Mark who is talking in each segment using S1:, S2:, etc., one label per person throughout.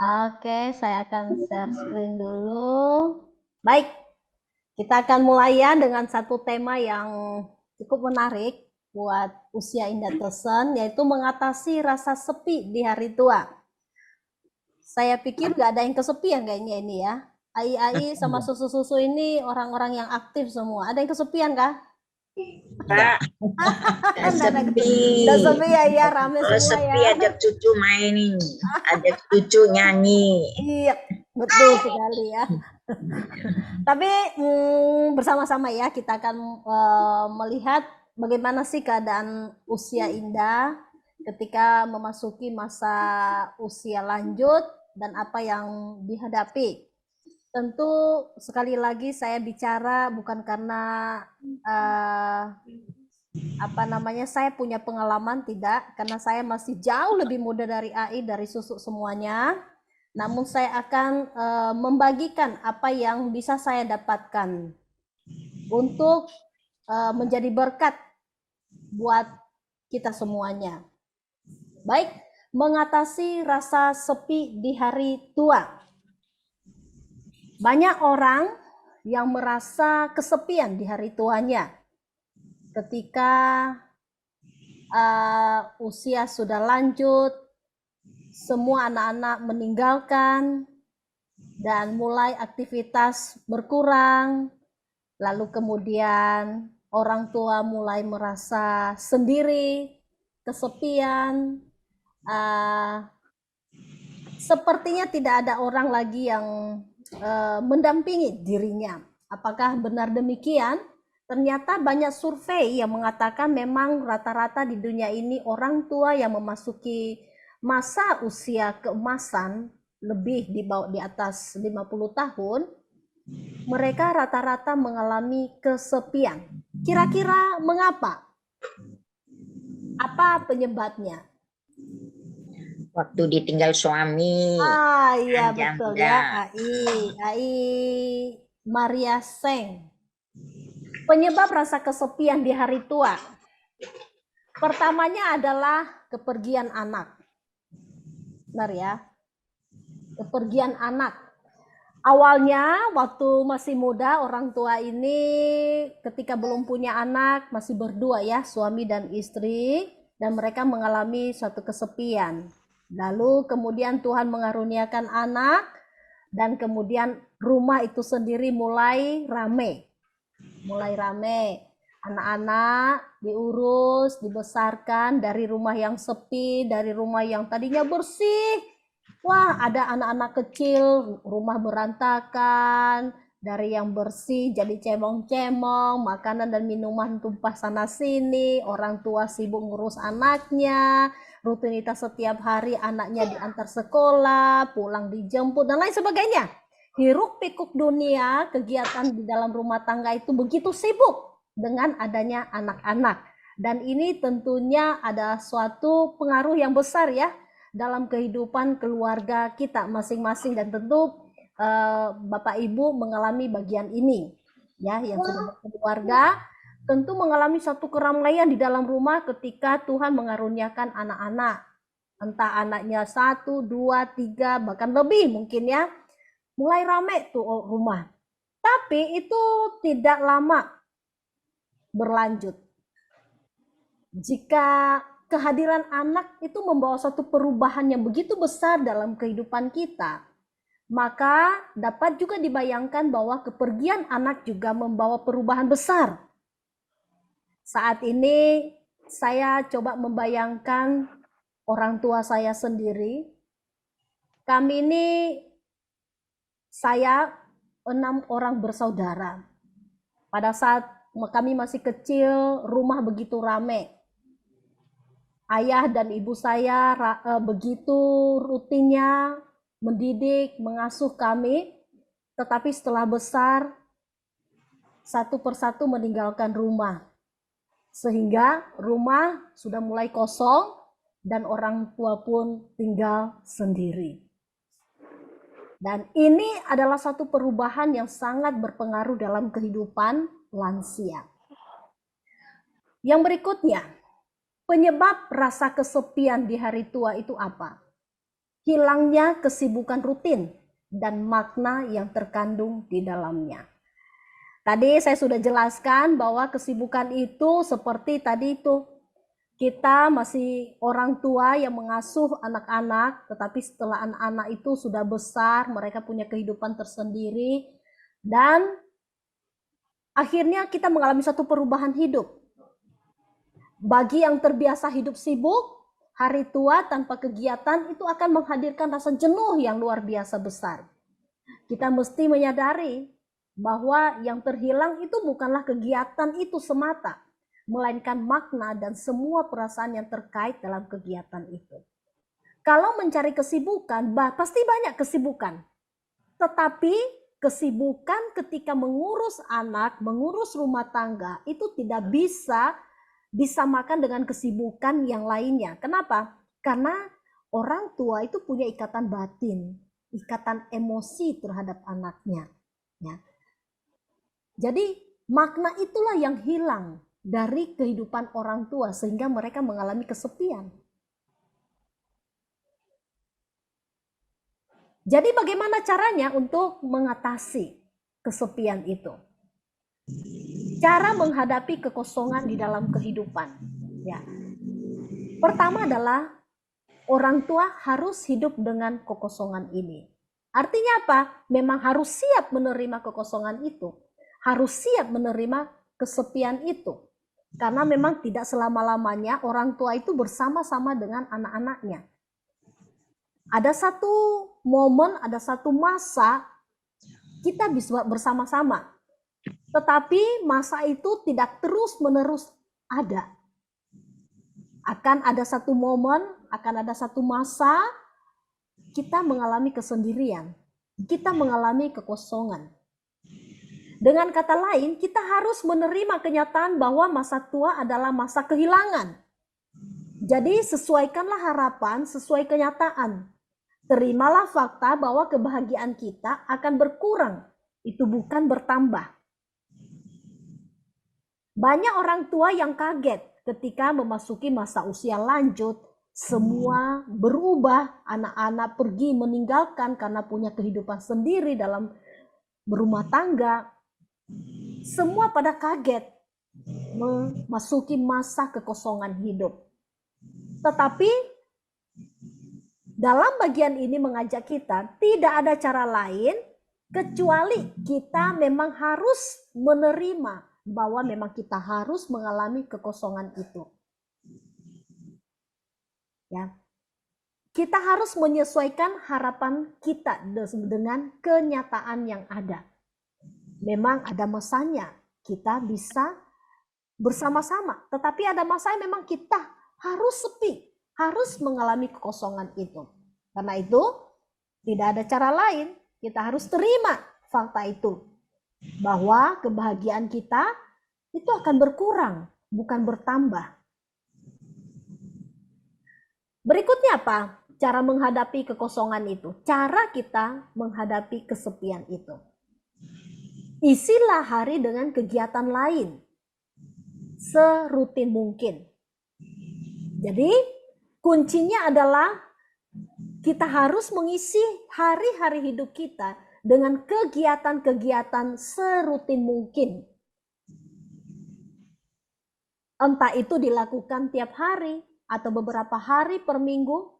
S1: Oke, saya akan share screen dulu. Baik, kita akan mulai ya dengan satu tema yang cukup menarik buat usia Indah Tesen, yaitu mengatasi rasa sepi di hari tua. Saya pikir nggak ada yang kesepian kayaknya ini ya. AI sama susu-susu ini orang-orang yang aktif semua. Ada yang kesepian kah?
S2: Kak, udah sepi.
S1: Udah sepi ya, ya rame
S2: Kalau
S1: semua
S2: sepi
S1: ya.
S2: ajak cucu main nih, ajak cucu nyanyi.
S1: Iya, betul sekali ya. Tapi bersama-sama ya kita akan melihat bagaimana sih keadaan usia Indah ketika memasuki masa usia lanjut dan apa yang dihadapi. Tentu sekali lagi saya bicara bukan karena uh, apa namanya saya punya pengalaman, tidak, karena saya masih jauh lebih muda dari AI, dari Susu semuanya. Namun saya akan membagikan apa yang bisa saya dapatkan untuk menjadi berkat buat kita semuanya. Baik, mengatasi rasa sepi di hari tua. Banyak orang yang merasa kesepian di hari tuanya ketika usia sudah lanjut, semua anak-anak meninggalkan dan mulai aktivitas berkurang, lalu kemudian orang tua mulai merasa sendiri, kesepian, sepertinya tidak ada orang lagi yang mendampingi dirinya. Apakah benar demikian? Ternyata banyak survei yang mengatakan memang rata-rata di dunia ini orang tua yang memasuki masa usia keemasan, lebih di atas 50 tahun, mereka rata-rata mengalami kesepian. Kira-kira mengapa? Apa penyebabnya?
S2: Waktu ditinggal suami,
S1: Iya betul ya,
S2: janda.
S1: AI Maria Seng. Penyebab rasa kesepian di hari tua. Pertamanya adalah kepergian anak. Benar ya? Kepergian anak. Awalnya waktu masih muda orang tua ini ketika belum punya anak masih berdua ya, suami dan istri, dan mereka mengalami suatu kesepian. Lalu kemudian Tuhan mengaruniakan anak dan kemudian rumah itu sendiri mulai rame. Anak-anak diurus, dibesarkan dari rumah yang sepi, dari rumah yang tadinya bersih. Wah, ada anak-anak kecil, rumah berantakan, dari yang bersih jadi cemong-cemong, makanan dan minuman tumpah sana sini, orang tua sibuk ngurus anaknya, rutinitas setiap hari anaknya diantar sekolah, pulang dijemput, dan lain sebagainya. Hiruk pikuk dunia, kegiatan di dalam rumah tangga itu begitu sibuk dengan adanya anak-anak. Dan ini tentunya ada suatu pengaruh yang besar ya dalam kehidupan keluarga kita masing-masing, dan tentu Bapak Ibu mengalami bagian ini ya, yang sudah berkeluarga tentu mengalami satu keramaian di dalam rumah ketika Tuhan mengaruniakan anak-anak, entah anaknya 1, 2, 3 bahkan lebih mungkin ya, mulai rame tuh rumah. Tapi itu tidak lama berlanjut. Jika kehadiran anak itu membawa satu perubahan yang begitu besar dalam kehidupan kita, maka dapat juga dibayangkan bahwa kepergian anak juga membawa perubahan besar. Saat ini saya coba membayangkan orang tua saya sendiri. Kami ini, saya 6 orang bersaudara. Pada saat kami masih kecil, rumah begitu ramai. Ayah dan ibu saya begitu rutinnya mendidik, mengasuh kami, tetapi setelah besar, satu persatu meninggalkan rumah. Sehingga rumah sudah mulai kosong dan orang tua pun tinggal sendiri. Dan ini adalah satu perubahan yang sangat berpengaruh dalam kehidupan lansia. Yang berikutnya, penyebab rasa kesepian di hari tua itu apa? hilangnya kesibukan rutin dan makna yang terkandung di dalamnya. Tadi saya sudah jelaskan bahwa kesibukan itu seperti tadi itu, kita masih orang tua yang mengasuh anak-anak, tetapi setelah anak-anak itu sudah besar, mereka punya kehidupan tersendiri, dan akhirnya kita mengalami satu perubahan hidup. Bagi yang terbiasa hidup sibuk, hari tua tanpa kegiatan itu akan menghadirkan rasa jenuh yang luar biasa besar. Kita mesti menyadari bahwa yang terhilang itu bukanlah kegiatan itu semata, melainkan makna dan semua perasaan yang terkait dalam kegiatan itu. Kalau mencari kesibukan, pasti banyak kesibukan. Tetapi kesibukan ketika mengurus anak, mengurus rumah tangga, itu tidak bisa disamakan dengan kesibukan yang lainnya. Kenapa? Karena orang tua itu punya ikatan batin, ikatan emosi terhadap anaknya. Ya. Jadi makna itulah yang hilang dari kehidupan orang tua sehingga mereka mengalami kesepian. Jadi bagaimana caranya untuk mengatasi kesepian itu? Cara menghadapi kekosongan di dalam kehidupan. Ya. Pertama adalah orang tua harus hidup dengan kekosongan ini. Artinya apa? Memang harus siap menerima kekosongan itu. Harus siap menerima kesepian itu. Karena memang tidak selama-lamanya orang tua itu bersama-sama dengan anak-anaknya. Ada satu momen, ada satu masa kita bisa bersama-sama. Tetapi masa itu tidak terus-menerus ada. Akan ada satu momen, akan ada satu masa kita mengalami kesendirian. Kita mengalami kekosongan. Dengan kata lain, kita harus menerima kenyataan bahwa masa tua adalah masa kehilangan. Jadi sesuaikanlah harapan sesuai kenyataan. Terimalah fakta bahwa kebahagiaan kita akan berkurang. Itu bukan bertambah. Banyak orang tua yang kaget ketika memasuki masa usia lanjut, semua berubah, anak-anak pergi meninggalkan karena punya kehidupan sendiri dalam berumah tangga. Semua pada kaget memasuki masa kekosongan hidup. Tetapi dalam bagian ini mengajak kita tidak ada cara lain kecuali kita memang harus menerima bahwa memang kita harus mengalami kekosongan itu. Ya. Kita harus menyesuaikan harapan kita dengan kenyataan yang ada. Memang ada masanya kita bisa bersama-sama, tetapi ada masanya memang kita harus sepi, harus mengalami kekosongan itu. Karena itu tidak ada cara lain, kita harus terima fakta itu. Bahwa kebahagiaan kita itu akan berkurang, bukan bertambah. Berikutnya apa? Cara menghadapi kekosongan itu. Cara kita menghadapi kesepian itu. Isilah hari dengan kegiatan lain. Serutin mungkin. Jadi kuncinya adalah kita harus mengisi hari-hari hidup kita dengan kegiatan-kegiatan serutin mungkin. Entah itu dilakukan tiap hari atau beberapa hari per minggu.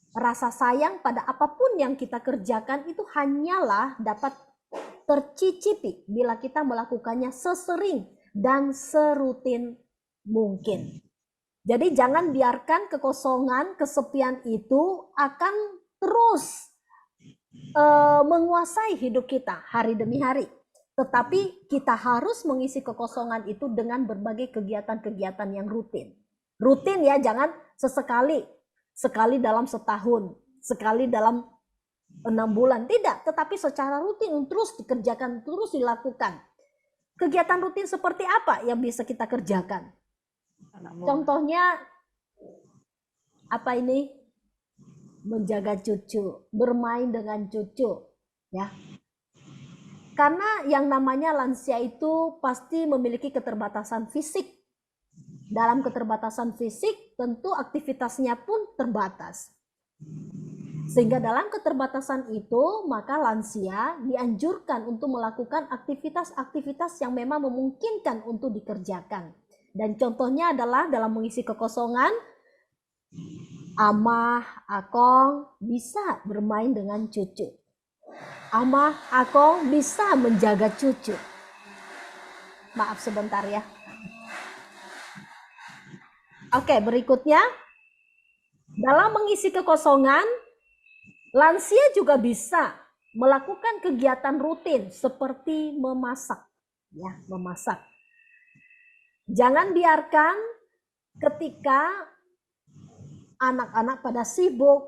S1: Rasa sayang pada apapun yang kita kerjakan itu hanyalah dapat tercicipi bila kita melakukannya sesering dan serutin mungkin. Jadi jangan biarkan kekosongan, kesepian itu akan terus menguasai hidup kita hari demi hari. Tetapi kita harus mengisi kekosongan itu dengan berbagai kegiatan-kegiatan yang rutin. Rutin ya, jangan sesekali. Sekali dalam setahun, sekali dalam 6 bulan. Tidak, tetapi secara rutin terus dikerjakan, terus dilakukan. Kegiatan rutin seperti apa yang bisa kita kerjakan? Contohnya, apa ini? Menjaga cucu, bermain dengan cucu. Ya. Karena yang namanya lansia itu pasti memiliki keterbatasan fisik. Dalam keterbatasan fisik tentu aktivitasnya pun terbatas. Sehingga dalam keterbatasan itu, maka lansia dianjurkan untuk melakukan aktivitas-aktivitas yang memang memungkinkan untuk dikerjakan. Dan contohnya adalah dalam mengisi kekosongan, amah, akong bisa bermain dengan cucu. Amah, akong bisa menjaga cucu. Maaf sebentar ya. Oke, berikutnya. Dalam mengisi kekosongan, lansia juga bisa melakukan kegiatan rutin seperti memasak. Ya, memasak. Jangan biarkan ketika anak-anak pada sibuk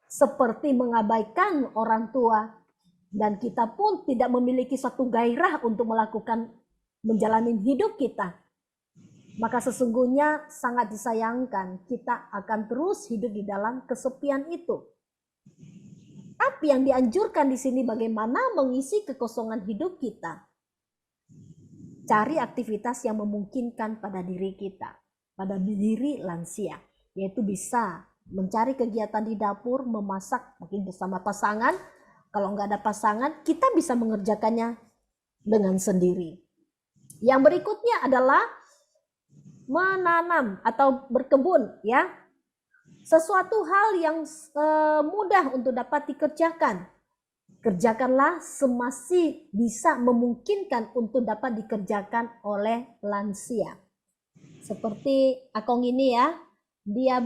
S1: seperti mengabaikan orang tua dan kita pun tidak memiliki satu gairah untuk melakukan menjalani hidup kita, maka sesungguhnya sangat disayangkan kita akan terus hidup di dalam kesepian itu. Tapi yang dianjurkan di sini bagaimana mengisi kekosongan hidup kita. Cari aktivitas yang memungkinkan pada diri kita, pada diri lansia, yaitu bisa mencari kegiatan di dapur, memasak mungkin bersama pasangan. Kalau nggak ada pasangan, kita bisa mengerjakannya dengan sendiri. Yang berikutnya adalah menanam atau berkebun, ya. Sesuatu hal yang mudah untuk dapat dikerjakan. Kerjakanlah semasih bisa memungkinkan untuk dapat dikerjakan oleh lansia. Seperti akong ini ya, dia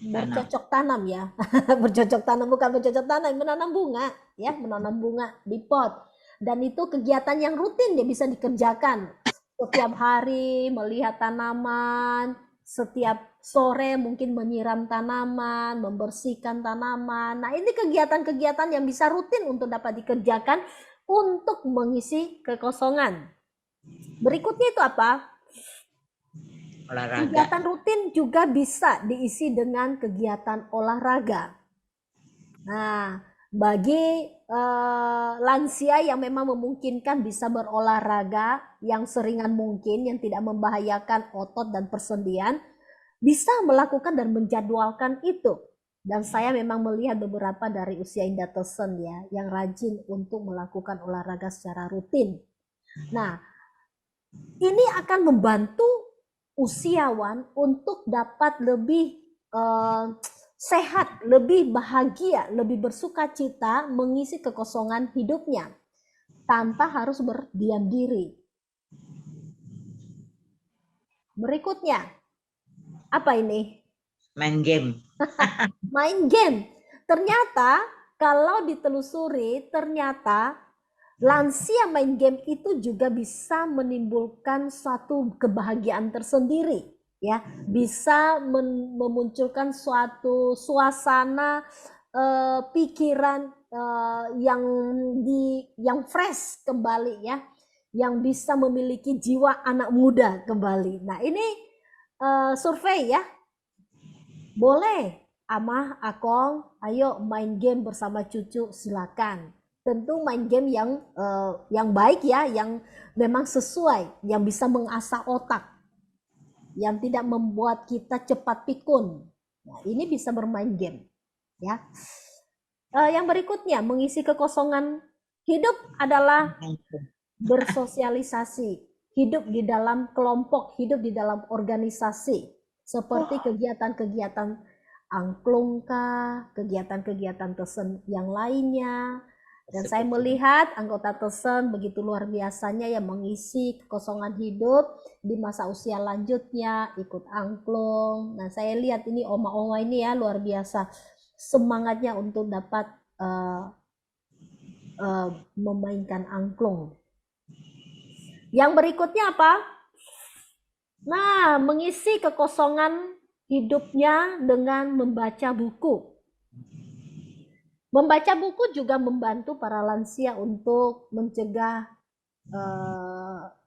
S1: bercocok tanam ya. Bercocok tanam, bukan bercocok tanam, menanam bunga ya, menanam bunga di pot. Dan itu kegiatan yang rutin dia bisa dikerjakan. Setiap hari melihat tanaman, setiap sore mungkin menyiram tanaman, membersihkan tanaman. Nah, ini kegiatan-kegiatan yang bisa rutin untuk dapat dikerjakan untuk mengisi kekosongan. Berikutnya itu apa?
S2: Olahraga.
S1: Kegiatan rutin juga bisa diisi dengan kegiatan olahraga. Nah, bagi lansia yang memang memungkinkan bisa berolahraga yang seringan mungkin, yang tidak membahayakan otot dan persendian, bisa melakukan dan menjadwalkan itu. Dan saya memang melihat beberapa dari usia Indah Tesen ya, yang rajin untuk melakukan olahraga secara rutin. Nah, ini akan membantu usiawan untuk dapat lebih sehat, lebih bahagia, lebih bersuka cita mengisi kekosongan hidupnya tanpa harus berdiam diri. Berikutnya, apa ini?
S2: Main game.
S1: Main game. Ternyata kalau ditelusuri, ternyata lansia main game itu juga bisa menimbulkan suatu kebahagiaan tersendiri. Ya, bisa memunculkan suatu suasana pikiran yang fresh kembali ya, yang bisa memiliki jiwa anak muda kembali. Nah, ini survei ya. Boleh, amah, akong, ayo main game bersama cucu, silakan. Tentu main game yang baik ya, yang memang sesuai, yang bisa mengasah otak, yang tidak membuat kita cepat pikun. Nah, ini bisa bermain game, ya. Yang berikutnya, mengisi kekosongan hidup adalah bersosialisasi, hidup di dalam kelompok, hidup di dalam organisasi, seperti kegiatan-kegiatan angklung kah, kegiatan-kegiatan Tesen yang lainnya. Dan saya melihat anggota Tesen begitu luar biasanya yang mengisi kekosongan hidup di masa usia lanjutnya, ikut angklung. Nah, saya lihat ini oma-oma ini ya luar biasa semangatnya untuk dapat memainkan angklung. Yang berikutnya apa? Nah, mengisi kekosongan hidupnya dengan membaca buku. Membaca buku juga membantu para lansia untuk mencegah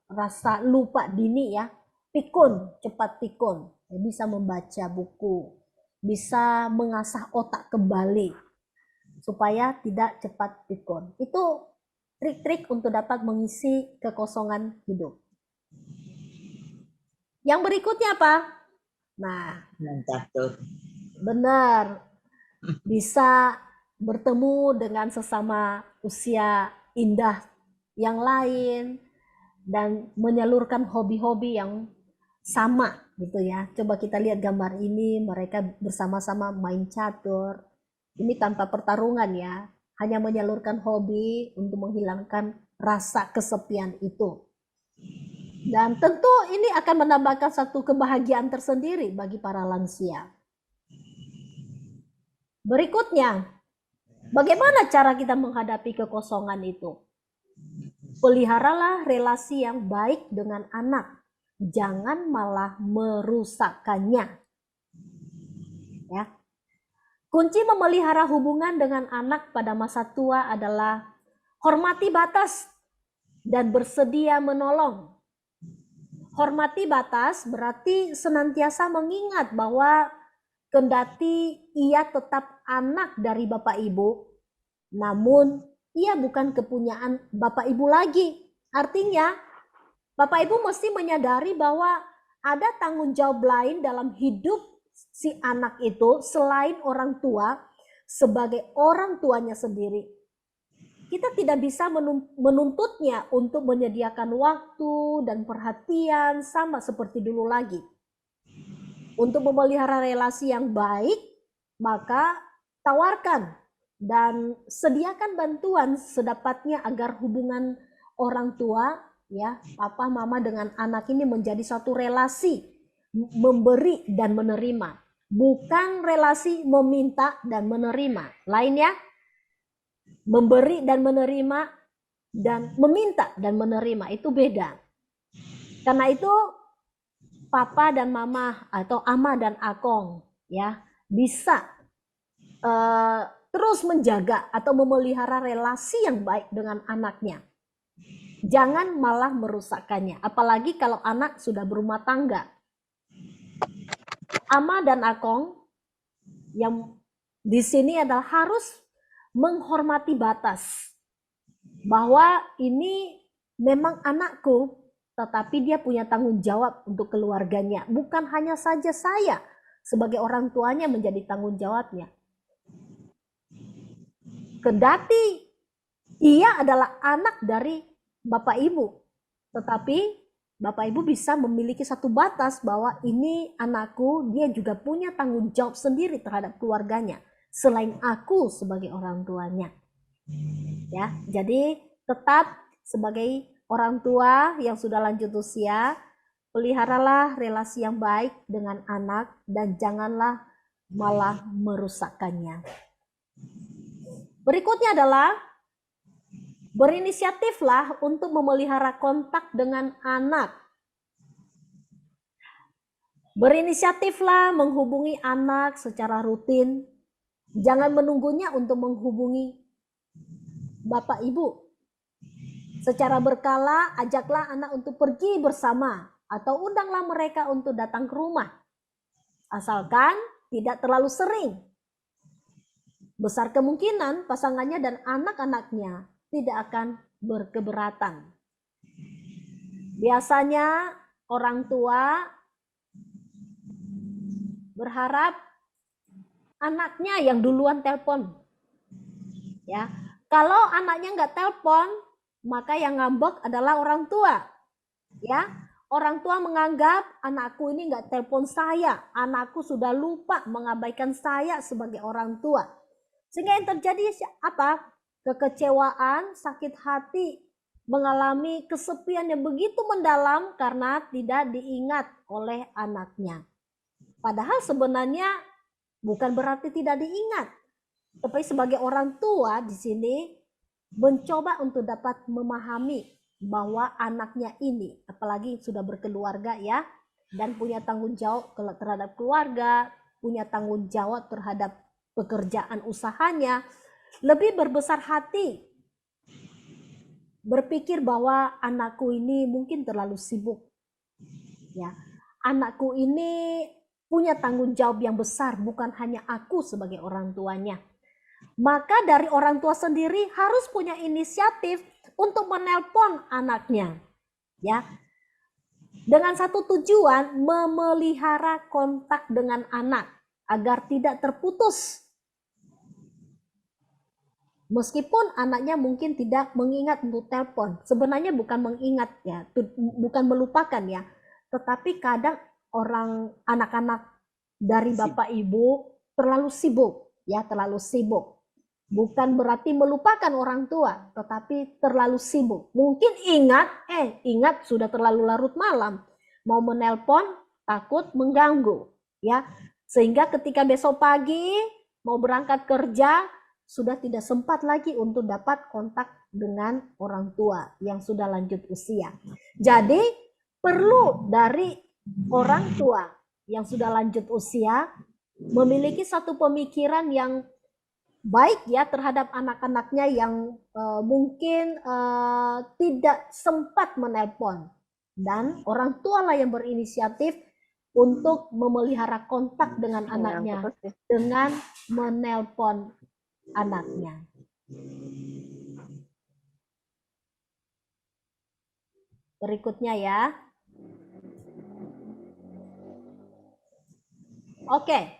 S1: rasa lupa dini ya, pikun, cepat pikun. Bisa membaca buku, bisa mengasah otak kembali supaya tidak cepat pikun. Itu trik-trik untuk dapat mengisi kekosongan hidup. Yang berikutnya apa? Nah,
S2: Mencatur.
S1: benar. Bisa bertemu dengan sesama usia indah yang lain dan menyalurkan hobi-hobi yang sama gitu ya. Coba kita lihat gambar ini, mereka bersama-sama main catur. Ini tanpa pertarungan ya, hanya menyalurkan hobi untuk menghilangkan rasa kesepian itu. Dan tentu ini akan menambahkan satu kebahagiaan tersendiri bagi para lansia. Berikutnya, bagaimana cara kita menghadapi kekosongan itu? Peliharalah relasi yang baik dengan anak, jangan malah merusakkannya. Ya. Kunci memelihara hubungan dengan anak pada masa tua adalah hormati batas dan bersedia menolong. Hormati batas berarti senantiasa mengingat bahwa kendati ia tetap anak dari Bapak Ibu, namun ia bukan kepunyaan Bapak Ibu lagi. Artinya, Bapak Ibu mesti menyadari bahwa ada tanggung jawab lain dalam hidup si anak itu selain orang tua sebagai orang tuanya sendiri. Kita tidak bisa menuntutnya untuk menyediakan waktu dan perhatian sama seperti dulu lagi. Untuk memelihara relasi yang baik, maka tawarkan dan sediakan bantuan sedapatnya agar hubungan orang tua, ya, papa mama dengan anak ini menjadi satu relasi memberi dan menerima, bukan relasi meminta dan menerima. Lain ya, memberi dan menerima dan meminta dan menerima itu beda. Karena itu papa dan mama atau ama dan akong ya bisa terus menjaga atau memelihara relasi yang baik dengan anaknya. Jangan malah merusakkannya, apalagi kalau anak sudah berumah tangga. Ama dan akong yang di sini adalah harus menghormati batas. Bahwa ini memang anakku, tetapi dia punya tanggung jawab untuk keluarganya. Bukan hanya saja saya sebagai orang tuanya menjadi tanggung jawabnya. Kendati ia adalah anak dari Bapak Ibu, tetapi Bapak Ibu bisa memiliki satu batas bahwa ini anakku, dia juga punya tanggung jawab sendiri terhadap keluarganya selain aku sebagai orang tuanya. Ya, jadi tetap sebagai orang tua yang sudah lanjut usia, peliharalah relasi yang baik dengan anak dan janganlah malah merusakkannya. Berikutnya adalah berinisiatiflah untuk memelihara kontak dengan anak. Berinisiatiflah menghubungi anak secara rutin. Jangan menunggunya untuk menghubungi Bapak Ibu. Secara berkala, ajaklah anak untuk pergi bersama atau undanglah mereka untuk datang ke rumah. Asalkan tidak terlalu sering. Besar kemungkinan pasangannya dan anak-anaknya tidak akan berkeberatan. Biasanya orang tua berharap anaknya yang duluan telepon. Ya, kalau anaknya nggak telepon, maka yang ngambek adalah orang tua. Ya, orang tua menganggap anakku ini nggak telepon saya, anakku sudah lupa mengabaikan saya sebagai orang tua. Sehingga yang terjadi apa? Kekecewaan, sakit hati, mengalami kesepian yang begitu mendalam karena tidak diingat oleh anaknya. Padahal sebenarnya bukan berarti tidak diingat, tapi sebagai orang tua di sini mencoba untuk dapat memahami bahwa anaknya ini, apalagi sudah berkeluarga ya, dan punya tanggung jawab terhadap keluarga, punya tanggung jawab terhadap pekerjaan usahanya, lebih berbesar hati berpikir bahwa anakku ini mungkin terlalu sibuk. Ya, anakku ini punya tanggung jawab yang besar, bukan hanya aku sebagai orang tuanya. Maka dari orang tua sendiri harus punya inisiatif untuk menelpon anaknya. Ya. Dengan satu tujuan, memelihara kontak dengan anak agar tidak terputus. Meskipun anaknya mungkin tidak mengingat untuk telepon, sebenarnya bukan mengingat ya, bukan melupakan ya, tetapi kadang anak-anak dari bapak ibu terlalu sibuk ya, terlalu sibuk. Bukan berarti melupakan orang tua, tetapi terlalu sibuk. Mungkin ingat sudah terlalu larut malam, mau menelpon takut mengganggu ya, sehingga ketika besok pagi mau berangkat kerja sudah tidak sempat lagi untuk dapat kontak dengan orang tua yang sudah lanjut usia. Jadi perlu dari orang tua yang sudah lanjut usia memiliki satu pemikiran yang baik ya terhadap anak-anaknya yang mungkin tidak sempat menelpon, dan orang tua lah yang berinisiatif untuk memelihara kontak dengan anaknya dengan menelpon anaknya. Berikutnya ya. Oke.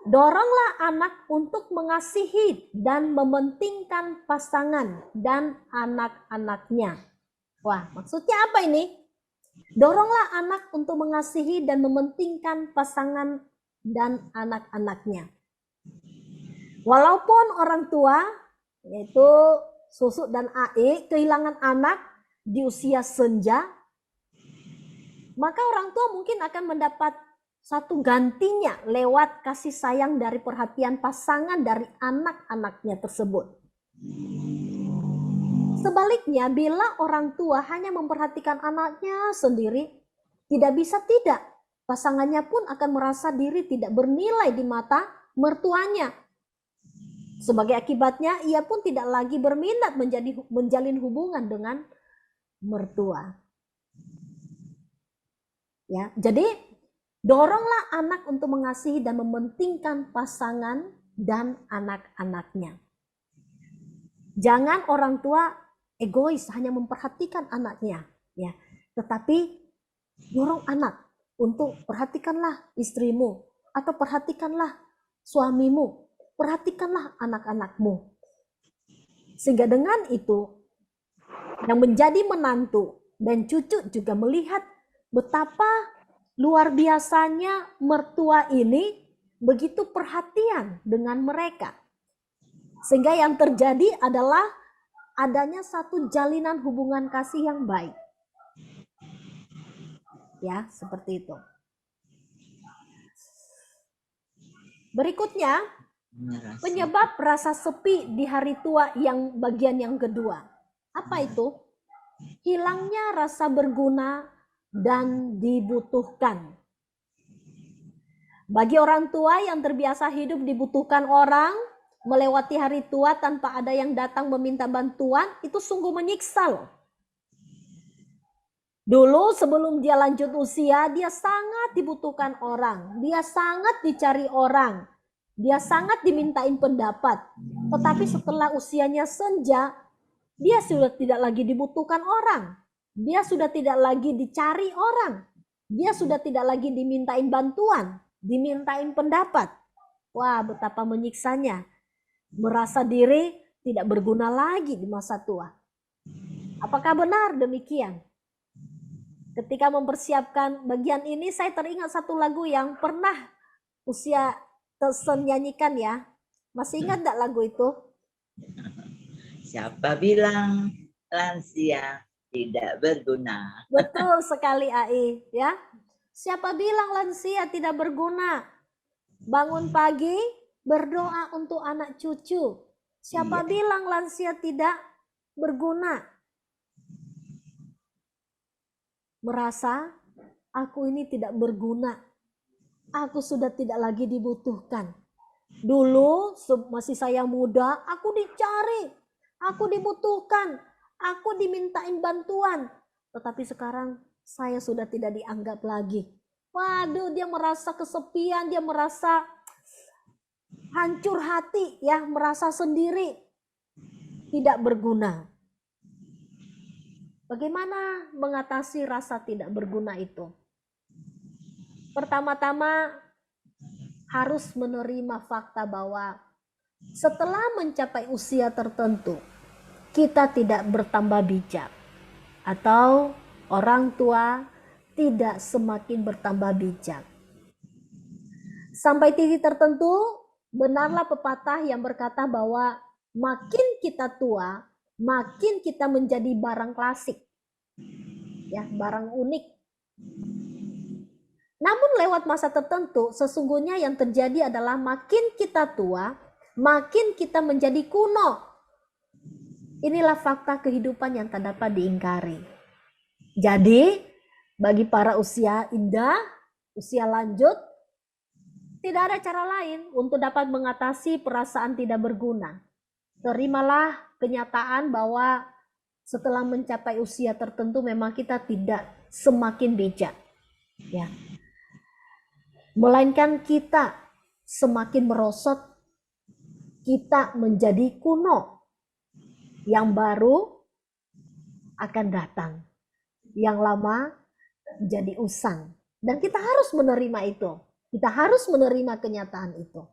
S1: Doronglah anak untuk mengasihi dan mementingkan pasangan dan anak-anaknya. Wah, maksudnya apa ini? Doronglah anak untuk mengasihi dan mementingkan pasangan dan anak-anaknya. Walaupun orang tua, yaitu Susuk dan Ae, kehilangan anak di usia senja, maka orang tua mungkin akan mendapat satu gantinya lewat kasih sayang dari perhatian pasangan dari anak-anaknya tersebut. Sebaliknya, bila orang tua hanya memperhatikan anaknya sendiri, tidak bisa tidak, pasangannya pun akan merasa diri tidak bernilai di mata mertuanya. Sebagai akibatnya, ia pun tidak lagi berminat menjalin hubungan dengan mertua. Ya, jadi doronglah anak untuk mengasihi dan mementingkan pasangan dan anak-anaknya. Jangan orang tua egois hanya memperhatikan anaknya, ya. Tetapi dorong anak untuk perhatikanlah istrimu atau perhatikanlah suamimu, perhatikanlah anak-anakmu. Sehingga dengan itu yang menjadi menantu dan cucu juga melihat betapa luar biasanya mertua ini begitu perhatian dengan mereka. Sehingga yang terjadi adalah adanya satu jalinan hubungan kasih yang baik. Ya, seperti itu. Berikutnya, penyebab rasa sepi di hari tua yang bagian yang kedua. Apa itu? Hilangnya rasa berguna dan dibutuhkan. Bagi orang tua yang terbiasa hidup dibutuhkan orang, melewati hari tua tanpa ada yang datang meminta bantuan, itu sungguh menyiksa loh. Dulu sebelum dia lanjut usia, dia sangat dibutuhkan orang, dia sangat dicari orang, dia sangat dimintain pendapat. Tetapi setelah usianya senja, dia sudah tidak lagi dibutuhkan orang. Dia sudah tidak lagi dicari orang. Dia sudah tidak lagi dimintain bantuan, dimintain pendapat. Wah, betapa menyiksanya. Merasa diri tidak berguna lagi di masa tua. Apakah benar demikian? Ketika mempersiapkan bagian ini, saya teringat satu lagu yang pernah usia Tesen nyanyikan ya. Masih ingat enggak lagu itu?
S2: Siapa bilang lansia tidak berguna?
S1: Betul sekali Ai, ya. Siapa bilang lansia tidak berguna? Bangun pagi berdoa untuk anak cucu. Siapa bilang lansia tidak berguna? Merasa aku ini tidak berguna. Aku sudah tidak lagi dibutuhkan. Dulu masih saya muda, aku dicari, aku dibutuhkan, aku dimintain bantuan. Tetapi sekarang saya sudah tidak dianggap lagi. Waduh, dia merasa kesepian, dia merasa hancur hati, ya, merasa sendiri, tidak berguna. Bagaimana mengatasi rasa tidak berguna itu? Pertama-tama harus menerima fakta bahwa setelah mencapai usia tertentu, kita tidak bertambah bijak, atau orang tua tidak semakin bertambah bijak. Sampai titik tertentu, benarlah pepatah yang berkata bahwa makin kita tua, makin kita menjadi barang klasik, ya, barang unik. Namun lewat masa tertentu, sesungguhnya yang terjadi adalah makin kita tua, makin kita menjadi kuno. Inilah fakta kehidupan yang tak dapat diingkari. Jadi, bagi para usia indah, usia lanjut, tidak ada cara lain untuk dapat mengatasi perasaan tidak berguna. Terimalah kenyataan bahwa setelah mencapai usia tertentu memang kita tidak semakin bijak, ya. Melainkan kita semakin merosot, kita menjadi kuno. Yang baru akan datang, yang lama jadi usang. Dan kita harus menerima itu. Kita harus menerima kenyataan itu.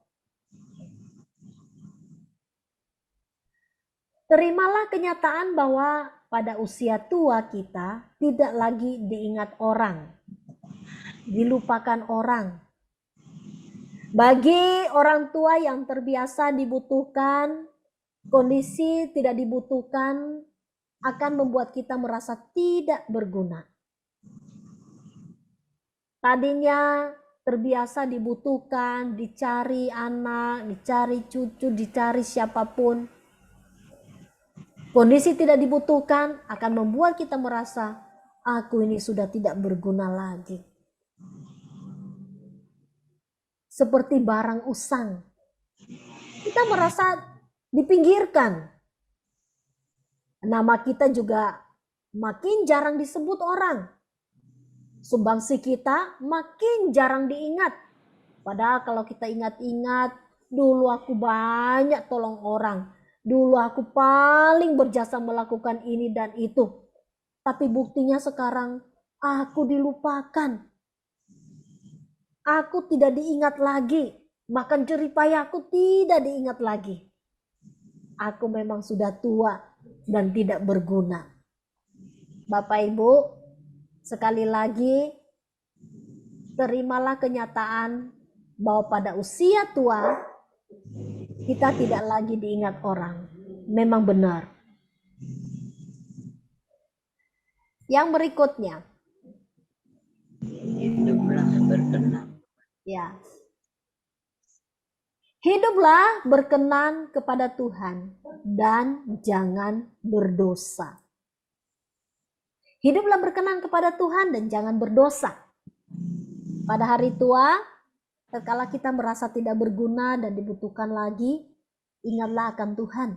S1: Terimalah kenyataan bahwa pada usia tua kita tidak lagi diingat orang, dilupakan orang. Bagi orang tua yang terbiasa dibutuhkan, kondisi tidak dibutuhkan akan membuat kita merasa tidak berguna. Tadinya terbiasa dibutuhkan, dicari anak, dicari cucu, dicari siapapun. Kondisi tidak dibutuhkan akan membuat kita merasa, aku ini sudah tidak berguna lagi. Seperti barang usang. Kita merasa dipinggirkan. Nama kita juga makin jarang disebut orang. Sumbangsi kita makin jarang diingat. Padahal kalau kita ingat-ingat, dulu aku banyak tolong orang. Dulu aku paling berjasa melakukan ini dan itu. Tapi buktinya sekarang aku dilupakan. Aku tidak diingat lagi. Bahkan jeripayahku tidak diingat lagi. Aku memang sudah tua dan tidak berguna. Bapak Ibu, sekali lagi, terimalah kenyataan bahwa pada usia tua, kita tidak lagi diingat orang. Memang benar. Yang berikutnya.
S2: Hiduplah berkenan.
S1: Ya. Hiduplah berkenan kepada Tuhan dan jangan berdosa. Hiduplah berkenan kepada Tuhan dan jangan berdosa. Pada hari tua, tatkala kita merasa tidak berguna dan dibutuhkan lagi, ingatlah akan Tuhan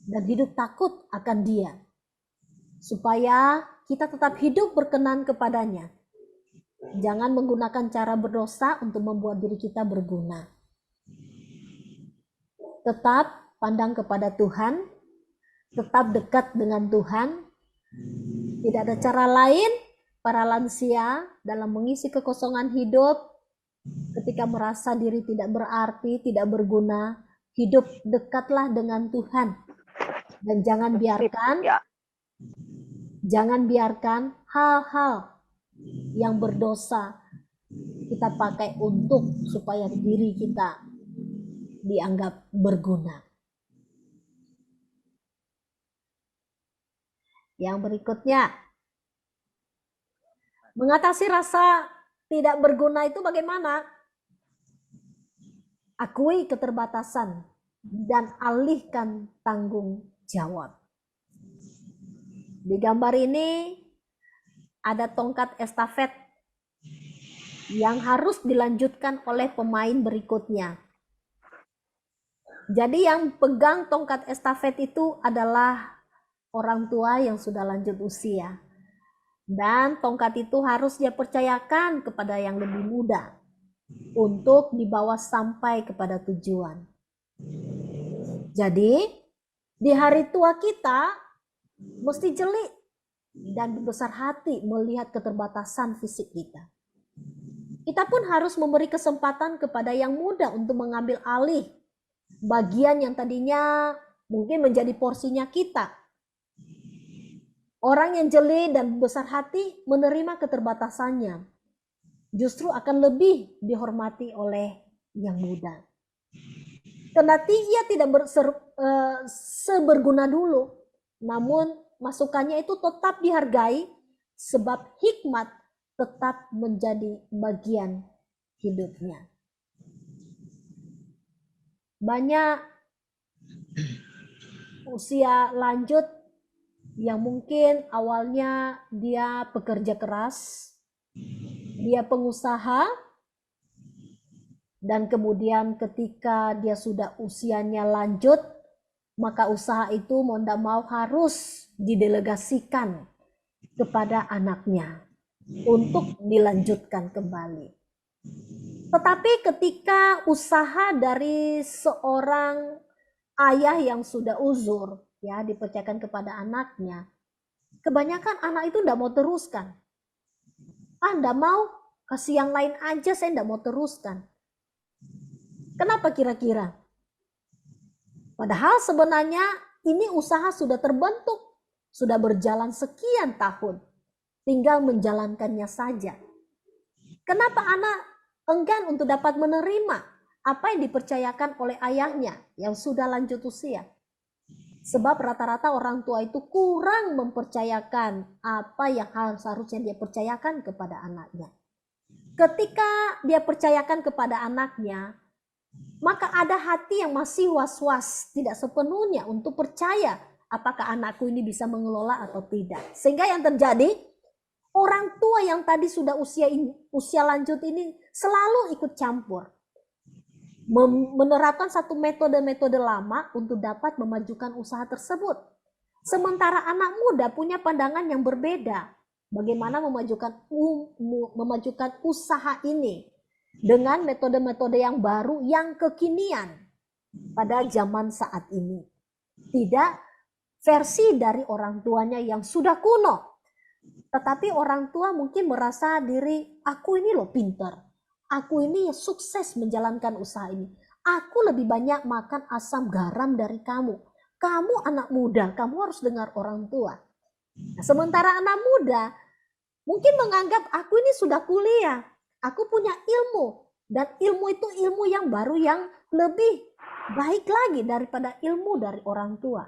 S1: dan hidup takut akan Dia, supaya kita tetap hidup berkenan kepadanya. Jangan menggunakan cara berdosa untuk membuat diri kita berguna. Tetap pandang kepada Tuhan, tetap dekat dengan Tuhan. Tidak ada cara lain para lansia dalam mengisi kekosongan hidup ketika merasa diri tidak berarti, tidak berguna. Hidup dekatlah dengan Tuhan dan jangan biarkan hal-hal yang berdosa kita pakai untuk supaya diri kita dianggap berguna. Yang berikutnya, mengatasi rasa tidak berguna itu bagaimana? Akui keterbatasan dan alihkan tanggung jawab. Di gambar ini ada tongkat estafet yang harus dilanjutkan oleh pemain berikutnya. Jadi yang pegang tongkat estafet itu adalah orang tua yang sudah lanjut usia. Dan tongkat itu harus dia percayakan kepada yang lebih muda untuk dibawa sampai kepada tujuan. Jadi di hari tua kita mesti jeli dan besar hati melihat keterbatasan fisik kita. Kita pun harus memberi kesempatan kepada yang muda untuk mengambil alih bagian yang tadinya mungkin menjadi porsinya kita. Orang yang jeli dan besar hati menerima keterbatasannya, justru akan lebih dihormati oleh yang muda. Kendati ia tidak seberguna dulu, namun masukannya itu tetap dihargai sebab hikmat tetap menjadi bagian hidupnya. Banyak usia lanjut yang mungkin awalnya dia pekerja keras, dia pengusaha, dan kemudian ketika dia sudah usianya lanjut, maka usaha itu mau tidak mau harus didelegasikan kepada anaknya untuk dilanjutkan kembali. Tetapi ketika usaha dari seorang ayah yang sudah uzur, ya, dipercayakan kepada anaknya, kebanyakan anak itu tidak mau teruskan. Tidak mau, kasih yang lain aja, saya tidak mau teruskan. Kenapa kira-kira? Padahal sebenarnya ini usaha sudah terbentuk, sudah berjalan sekian tahun, tinggal menjalankannya saja. Kenapa anak enggan untuk dapat menerima apa yang dipercayakan oleh ayahnya yang sudah lanjut usia? Sebab rata-rata orang tua itu kurang mempercayakan apa yang harusnya dia percayakan kepada anaknya. Ketika dia percayakan kepada anaknya, maka ada hati yang masih was-was, tidak sepenuhnya untuk percaya apakah anakku ini bisa mengelola atau tidak. Sehingga yang terjadi, orang tua yang tadi sudah usia lanjut ini selalu ikut campur, menerapkan satu metode-metode lama untuk dapat memajukan usaha tersebut. Sementara anak muda punya pandangan yang berbeda, bagaimana memajukan usaha ini dengan metode-metode yang baru, yang kekinian pada zaman saat ini. Tidak versi dari orang tuanya yang sudah kuno, tetapi orang tua mungkin merasa diri, aku ini loh pintar, aku ini sukses menjalankan usaha ini, aku lebih banyak makan asam garam dari kamu. Kamu anak muda, kamu harus dengar orang tua. Nah, sementara anak muda mungkin menganggap aku ini sudah kuliah, aku punya ilmu, dan ilmu itu ilmu yang baru yang lebih baik lagi daripada ilmu dari orang tua.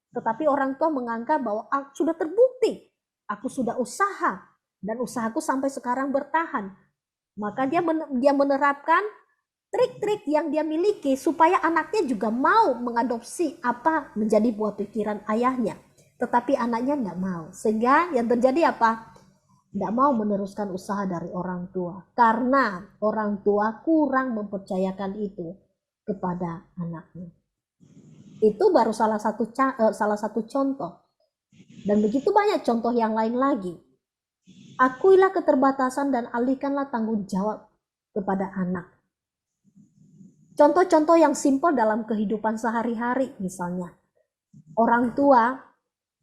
S1: Tetapi orang tua menganggap bahwa aku sudah terbukti, aku sudah usaha, dan usahaku sampai sekarang bertahan. Maka dia menerapkan trik-trik yang dia miliki supaya anaknya juga mau mengadopsi apa menjadi buah pikiran ayahnya. Tetapi anaknya tidak mau. Sehingga yang terjadi apa? Tidak mau meneruskan usaha dari orang tua. Karena orang tua kurang mempercayakan itu kepada anaknya. Itu baru salah satu contoh. Dan begitu banyak contoh yang lain lagi. Akuilah keterbatasan dan alihkanlah tanggung jawab kepada anak. Contoh-contoh yang simpel dalam kehidupan sehari-hari misalnya. Orang tua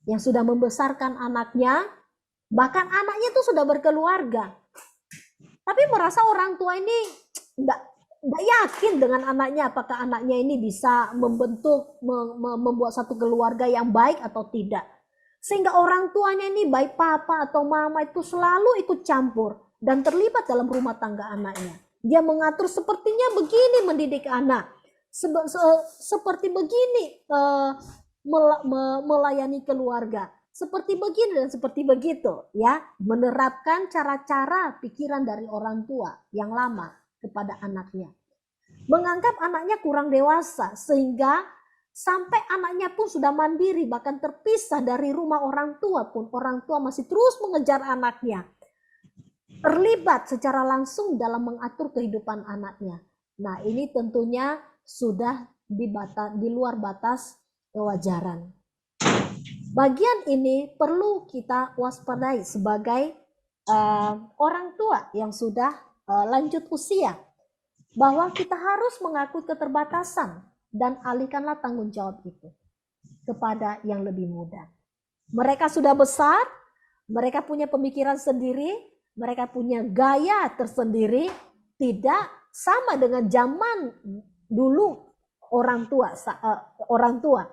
S1: yang sudah membesarkan anaknya, bahkan anaknya itu sudah berkeluarga. Tapi merasa orang tua ini enggak yakin dengan anaknya, apakah anaknya ini bisa membuat satu keluarga yang baik atau tidak. Sehingga orang tuanya ini, baik papa atau mama, itu selalu ikut campur dan terlibat dalam rumah tangga anaknya. Dia mengatur sepertinya begini mendidik anak, seperti begini melayani keluarga, seperti begini dan seperti begitu, ya, menerapkan cara-cara pikiran dari orang tua yang lama kepada anaknya. Menganggap anaknya kurang dewasa sehingga sampai anaknya pun sudah mandiri, bahkan terpisah dari rumah orang tua pun, orang tua masih terus mengejar anaknya, terlibat secara langsung dalam mengatur kehidupan anaknya. Nah, ini tentunya sudah di luar batas kewajaran. Bagian ini perlu kita waspadai sebagai orang tua yang sudah lanjut usia, bahwa kita harus mengakui keterbatasan dan alihkanlah tanggung jawab itu kepada yang lebih muda. Mereka sudah besar, mereka punya pemikiran sendiri, mereka punya gaya tersendiri, tidak sama dengan zaman dulu orang tua.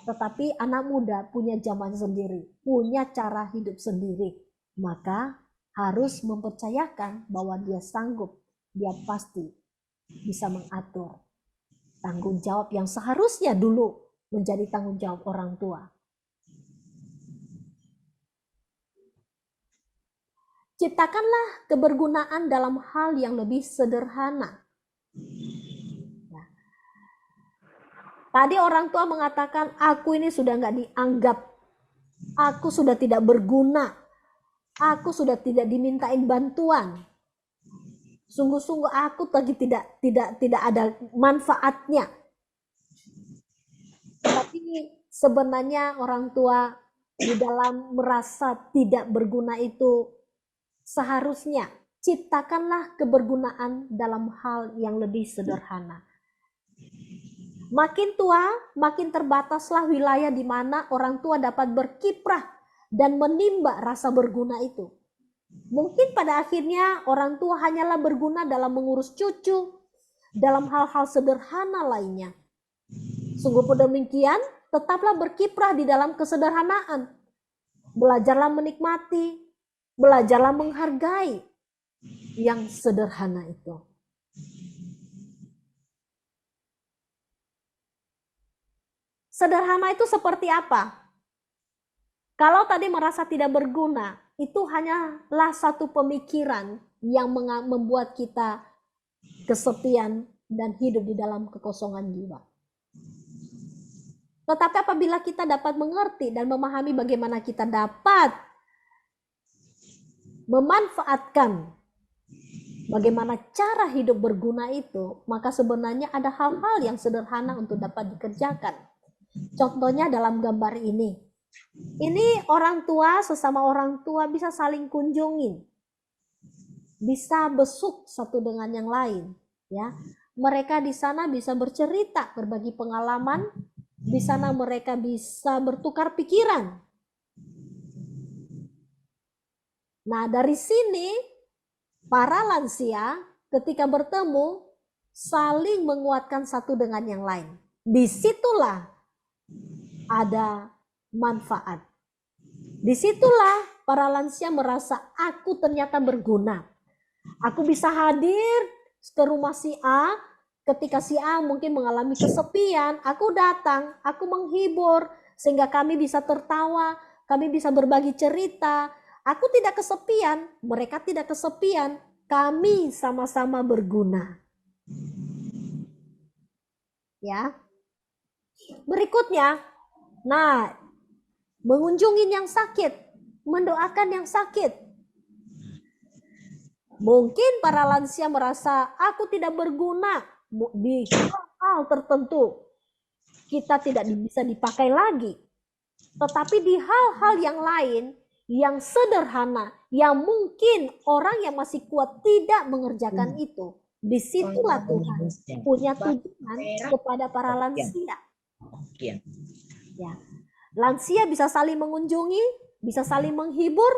S1: Tetapi anak muda punya zaman sendiri, punya cara hidup sendiri. Maka harus mempercayakan bahwa dia sanggup, dia pasti bisa mengatur tanggung jawab yang seharusnya dulu menjadi tanggung jawab orang tua. Ciptakanlah kebergunaan dalam hal yang lebih sederhana. Ya. Tadi orang tua mengatakan, aku ini sudah nggak dianggap, aku sudah tidak berguna, aku sudah tidak dimintain bantuan. Sungguh-sungguh aku lagi tidak ada manfaatnya. Tapi sebenarnya orang tua di dalam merasa tidak berguna itu, seharusnya ciptakanlah kebergunaan dalam hal yang lebih sederhana. Makin tua, makin terbataslah wilayah di mana orang tua dapat berkiprah dan menimba rasa berguna itu. Mungkin pada akhirnya orang tua hanyalah berguna dalam mengurus cucu, dalam hal-hal sederhana lainnya. Sungguh pun demikian, tetaplah berkiprah di dalam kesederhanaan. Belajarlah menikmati, belajarlah menghargai yang sederhana itu. Sederhana itu seperti apa? Kalau tadi merasa tidak berguna, itu hanyalah satu pemikiran yang membuat kita kesepian dan hidup di dalam kekosongan jiwa. Tetapi apabila kita dapat mengerti dan memahami bagaimana kita dapat memanfaatkan bagaimana cara hidup berguna itu, maka sebenarnya ada hal-hal yang sederhana untuk dapat dikerjakan. Contohnya dalam gambar ini. Ini orang tua, sesama orang tua bisa saling kunjungin. Bisa besuk satu dengan yang lain, ya. Mereka di sana bisa bercerita, berbagi pengalaman. Di sana mereka bisa bertukar pikiran. Nah, dari sini para lansia ketika bertemu saling menguatkan satu dengan yang lain. Disitulah ada manfaat. Disitulah para lansia merasa aku ternyata berguna. Aku bisa hadir ke rumah si A ketika si A mungkin mengalami kesepian. Aku datang, aku menghibur sehingga kami bisa tertawa, kami bisa berbagi cerita. Aku tidak kesepian, mereka tidak kesepian. Kami sama-sama berguna. Ya. Berikutnya, nah, mengunjungi yang sakit, mendoakan yang sakit. Mungkin para lansia merasa aku tidak berguna di hal tertentu. Kita tidak bisa dipakai lagi. Tetapi di hal-hal yang lain, yang sederhana, yang mungkin orang yang masih kuat tidak mengerjakan itu. Disitulah Tuhan punya tujuan kepada para lansia. Ya. Lansia bisa saling mengunjungi, bisa saling menghibur,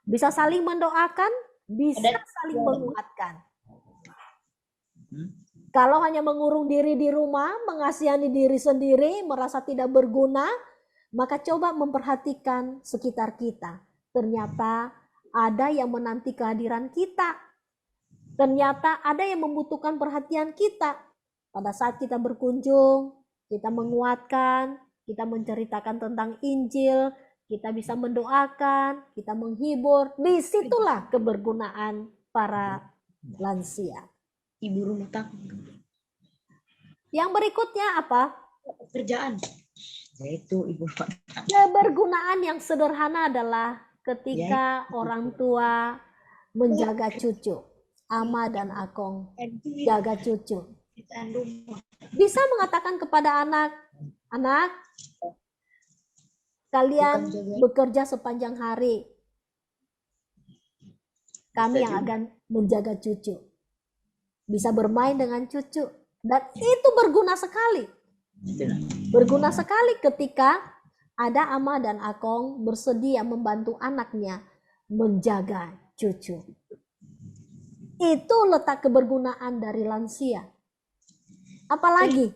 S1: bisa saling mendoakan, bisa saling menguatkan. Kalau hanya mengurung diri di rumah, mengasihani diri sendiri, merasa tidak berguna, maka coba memperhatikan sekitar kita. Ternyata ada yang menanti kehadiran kita. Ternyata ada yang membutuhkan perhatian kita. Pada saat kita berkunjung, kita menguatkan, kita menceritakan tentang Injil, kita bisa mendoakan, kita menghibur. Disitulah kebergunaan para lansia.
S2: Ibu rumah tangga.
S1: Yang berikutnya apa?
S2: Pekerjaan. Yaitu ibu rumah tangga.
S1: Kebergunaan yang sederhana adalah ketika orang tua menjaga cucu. Ama dan Akong jaga cucu. Bisa mengatakan kepada anak, kalian bekerja sepanjang hari. Kami yang akan menjaga cucu. Bisa bermain dengan cucu. Dan itu berguna sekali. Berguna sekali ketika ada Ama dan Akong bersedia membantu anaknya menjaga cucu. Itu letak kebergunaan dari lansia. Apalagi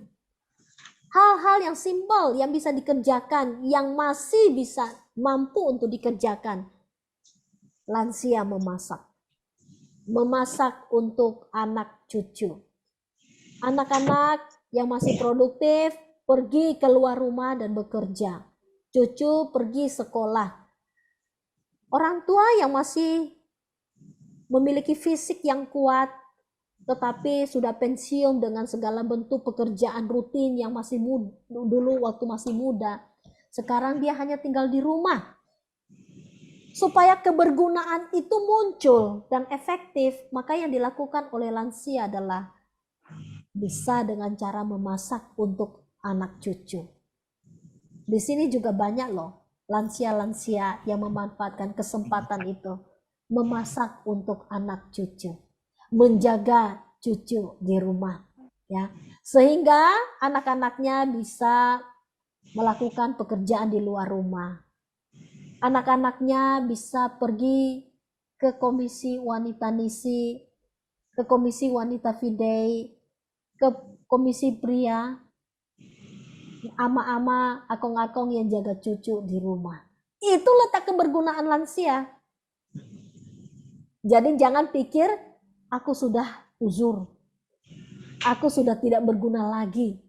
S1: hal-hal yang simpel yang bisa dikerjakan, yang masih bisa mampu untuk dikerjakan. Lansia memasak. Memasak untuk anak cucu. Anak-anak yang masih produktif pergi keluar rumah dan bekerja. Cucu pergi sekolah. Orang tua yang masih memiliki fisik yang kuat, tetapi sudah pensiun dengan segala bentuk pekerjaan rutin yang masih dulu waktu masih muda. Sekarang dia hanya tinggal di rumah. Supaya kebergunaan itu muncul dan efektif, maka yang dilakukan oleh lansia adalah bisa dengan cara memasak untuk anak cucu. Di sini juga banyak loh lansia-lansia yang memanfaatkan kesempatan itu, memasak untuk anak cucu, menjaga cucu di rumah, ya, sehingga anak-anaknya bisa melakukan pekerjaan di luar rumah. Anak-anaknya bisa pergi ke komisi wanita NISI, ke komisi wanita Fidei, ke komisi pria, ama-ama, akong-akong yang jaga cucu di rumah. Itu letak kebergunaan lansia. Jadi jangan pikir aku sudah uzur, aku sudah tidak berguna lagi.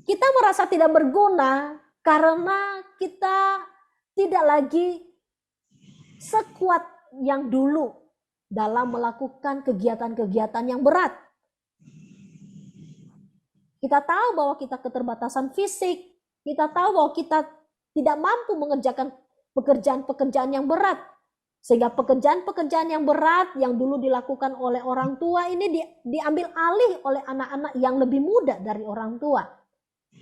S1: Kita merasa tidak berguna karena kita tidak lagi sekuat yang dulu dalam melakukan kegiatan-kegiatan yang berat. Kita tahu bahwa kita keterbatasan fisik, kita tahu bahwa kita tidak mampu mengerjakan pekerjaan-pekerjaan yang berat. Sehingga pekerjaan-pekerjaan yang berat yang dulu dilakukan oleh orang tua ini diambil alih oleh anak-anak yang lebih muda dari orang tua.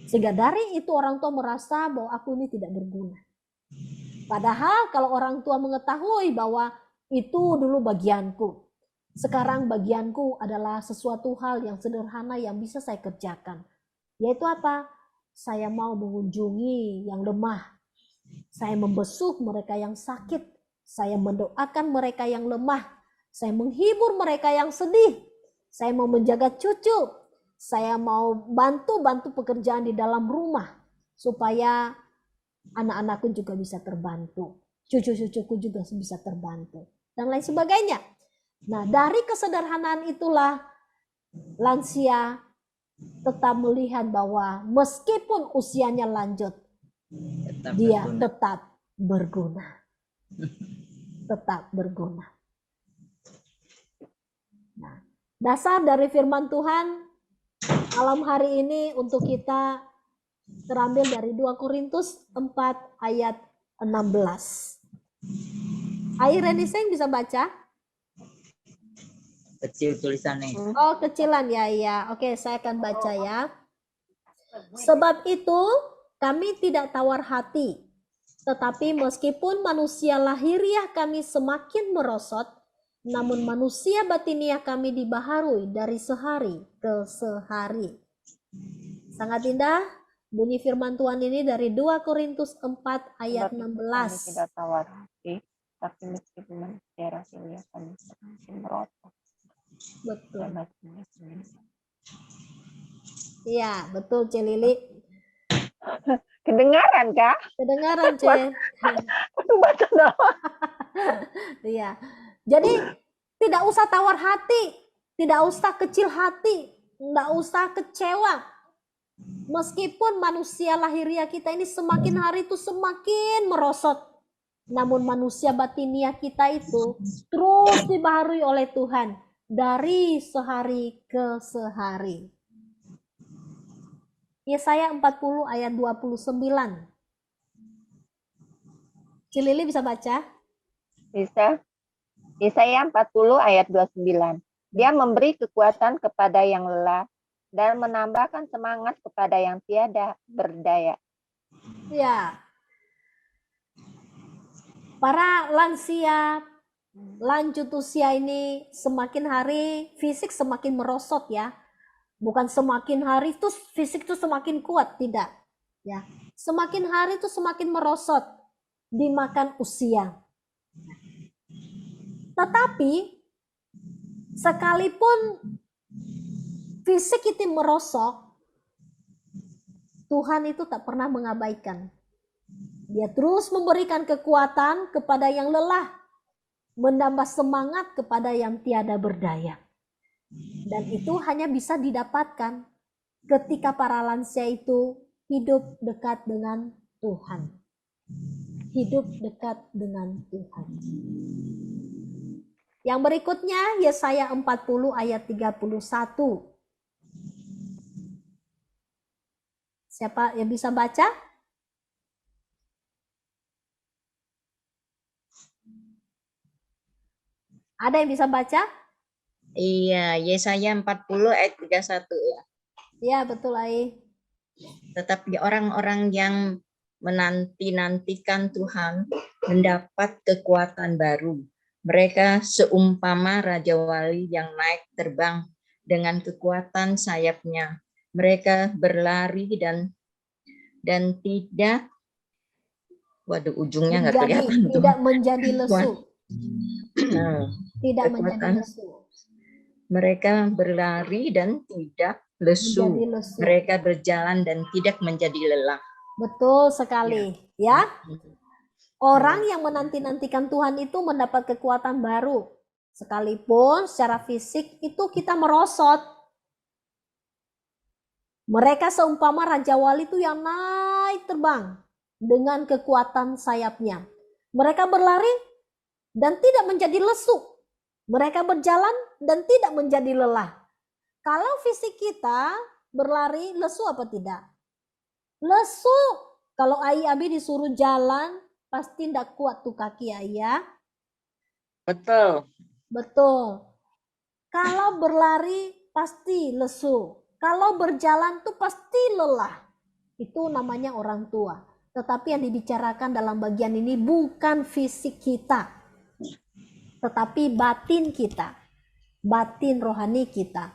S1: Sehingga dari itu orang tua merasa bahwa aku ini tidak berguna. Padahal kalau orang tua mengetahui bahwa itu dulu bagianku, sekarang bagianku adalah sesuatu hal yang sederhana yang bisa saya kerjakan. Yaitu apa? Saya mau mengunjungi yang lemah. Saya membesuk mereka yang sakit. Saya mendoakan mereka yang lemah. Saya menghibur mereka yang sedih. Saya mau menjaga cucu. Saya mau bantu pekerjaan di dalam rumah. Supaya anak-anakku juga bisa terbantu. Cucu-cucuku juga bisa terbantu. Dan lain sebagainya. Nah, dari kesederhanaan itulah lansia tetap melihat bahwa meskipun usianya lanjut, dia tetap berguna. Tetap berguna. Nah, dasar dari firman Tuhan malam hari ini untuk kita terambil dari 2 Korintus 4 ayat 16. Ai Reniseng bisa baca?
S2: Kecil tulisannya.
S1: Oh, kecilan ya. Oke, saya akan baca ya. Sebab itu kami tidak tawar hati, tetapi meskipun manusia lahiriah kami semakin merosot, namun manusia batiniah kami dibaharui dari sehari ke sehari. Sangat indah bunyi firman Tuhan ini dari 2 Korintus 4 ayat 16.
S3: Kami tidak tawar hati, tapi meskipun manusia lahiriah kami semakin merosot.
S1: Betul. Iya, betul Celili.
S3: Kedengaran kah?
S1: Kedengaran, Ce.
S3: Aku baca doang.
S1: Iya. Jadi tidak usah tawar hati, tidak usah kecil hati, tidak usah kecewa. Meskipun manusia lahiriah kita ini semakin hari itu semakin merosot, namun manusia batiniah kita itu terus dibaharui oleh Tuhan dari sehari ke sehari. Yesaya 40 ayat 29. Cilili bisa baca?
S3: Bisa. Yesaya 40 ayat 29. Dia memberi kekuatan kepada yang lelah dan menambahkan semangat kepada yang tiada berdaya.
S1: Ya. Para lansia lanjut usia ini semakin hari fisik semakin merosot ya. Bukan semakin hari itu fisik itu semakin kuat, tidak. Ya. Semakin hari itu semakin merosot dimakan usia. Tetapi sekalipun fisik itu merosot, Tuhan itu tak pernah mengabaikan. Dia terus memberikan kekuatan kepada yang lelah, menambah semangat kepada yang tiada berdaya. Dan itu hanya bisa didapatkan ketika para lansia itu hidup dekat dengan Tuhan. Hidup dekat dengan Tuhan. Yang berikutnya Yesaya 40 ayat 31. Siapa yang bisa baca? Ada yang bisa baca?
S2: Iya, Yesaya 40 ayat 31 ya.
S1: Ya, betul, Ai.
S2: Tetapi orang-orang yang menanti-nantikan Tuhan mendapat kekuatan baru. Mereka seumpama Raja Wali yang naik terbang dengan kekuatan sayapnya. Mereka berlari dan tidak, waduh ujungnya nggak kelihatan tuh.
S1: Tidak menjadi lesu.
S2: Nah,
S1: Tidak menjadi
S2: kekuatan.
S1: lesu.
S2: Mereka berlari dan tidak lesu.
S1: Menjadi lesu.
S2: Mereka berjalan dan tidak menjadi lelah.
S1: Betul sekali, ya. Orang yang menanti-nantikan Tuhan itu mendapat kekuatan baru. Sekalipun secara fisik itu kita merosot. Mereka seumpama Raja Wali itu yang naik terbang dengan kekuatan sayapnya. Mereka berlari dan tidak menjadi lesu. Mereka berjalan dan tidak menjadi lelah. Kalau fisik kita berlari, lesu apa tidak? Lesu. Kalau Ai Abi disuruh jalan, pasti tidak kuat tuh kaki Ai ya.
S2: Betul.
S1: Betul. Kalau berlari pasti lesu. Kalau berjalan tuh pasti lelah. Itu namanya orang tua. Tetapi yang dibicarakan dalam bagian ini bukan fisik kita, tetapi batin kita, batin rohani kita.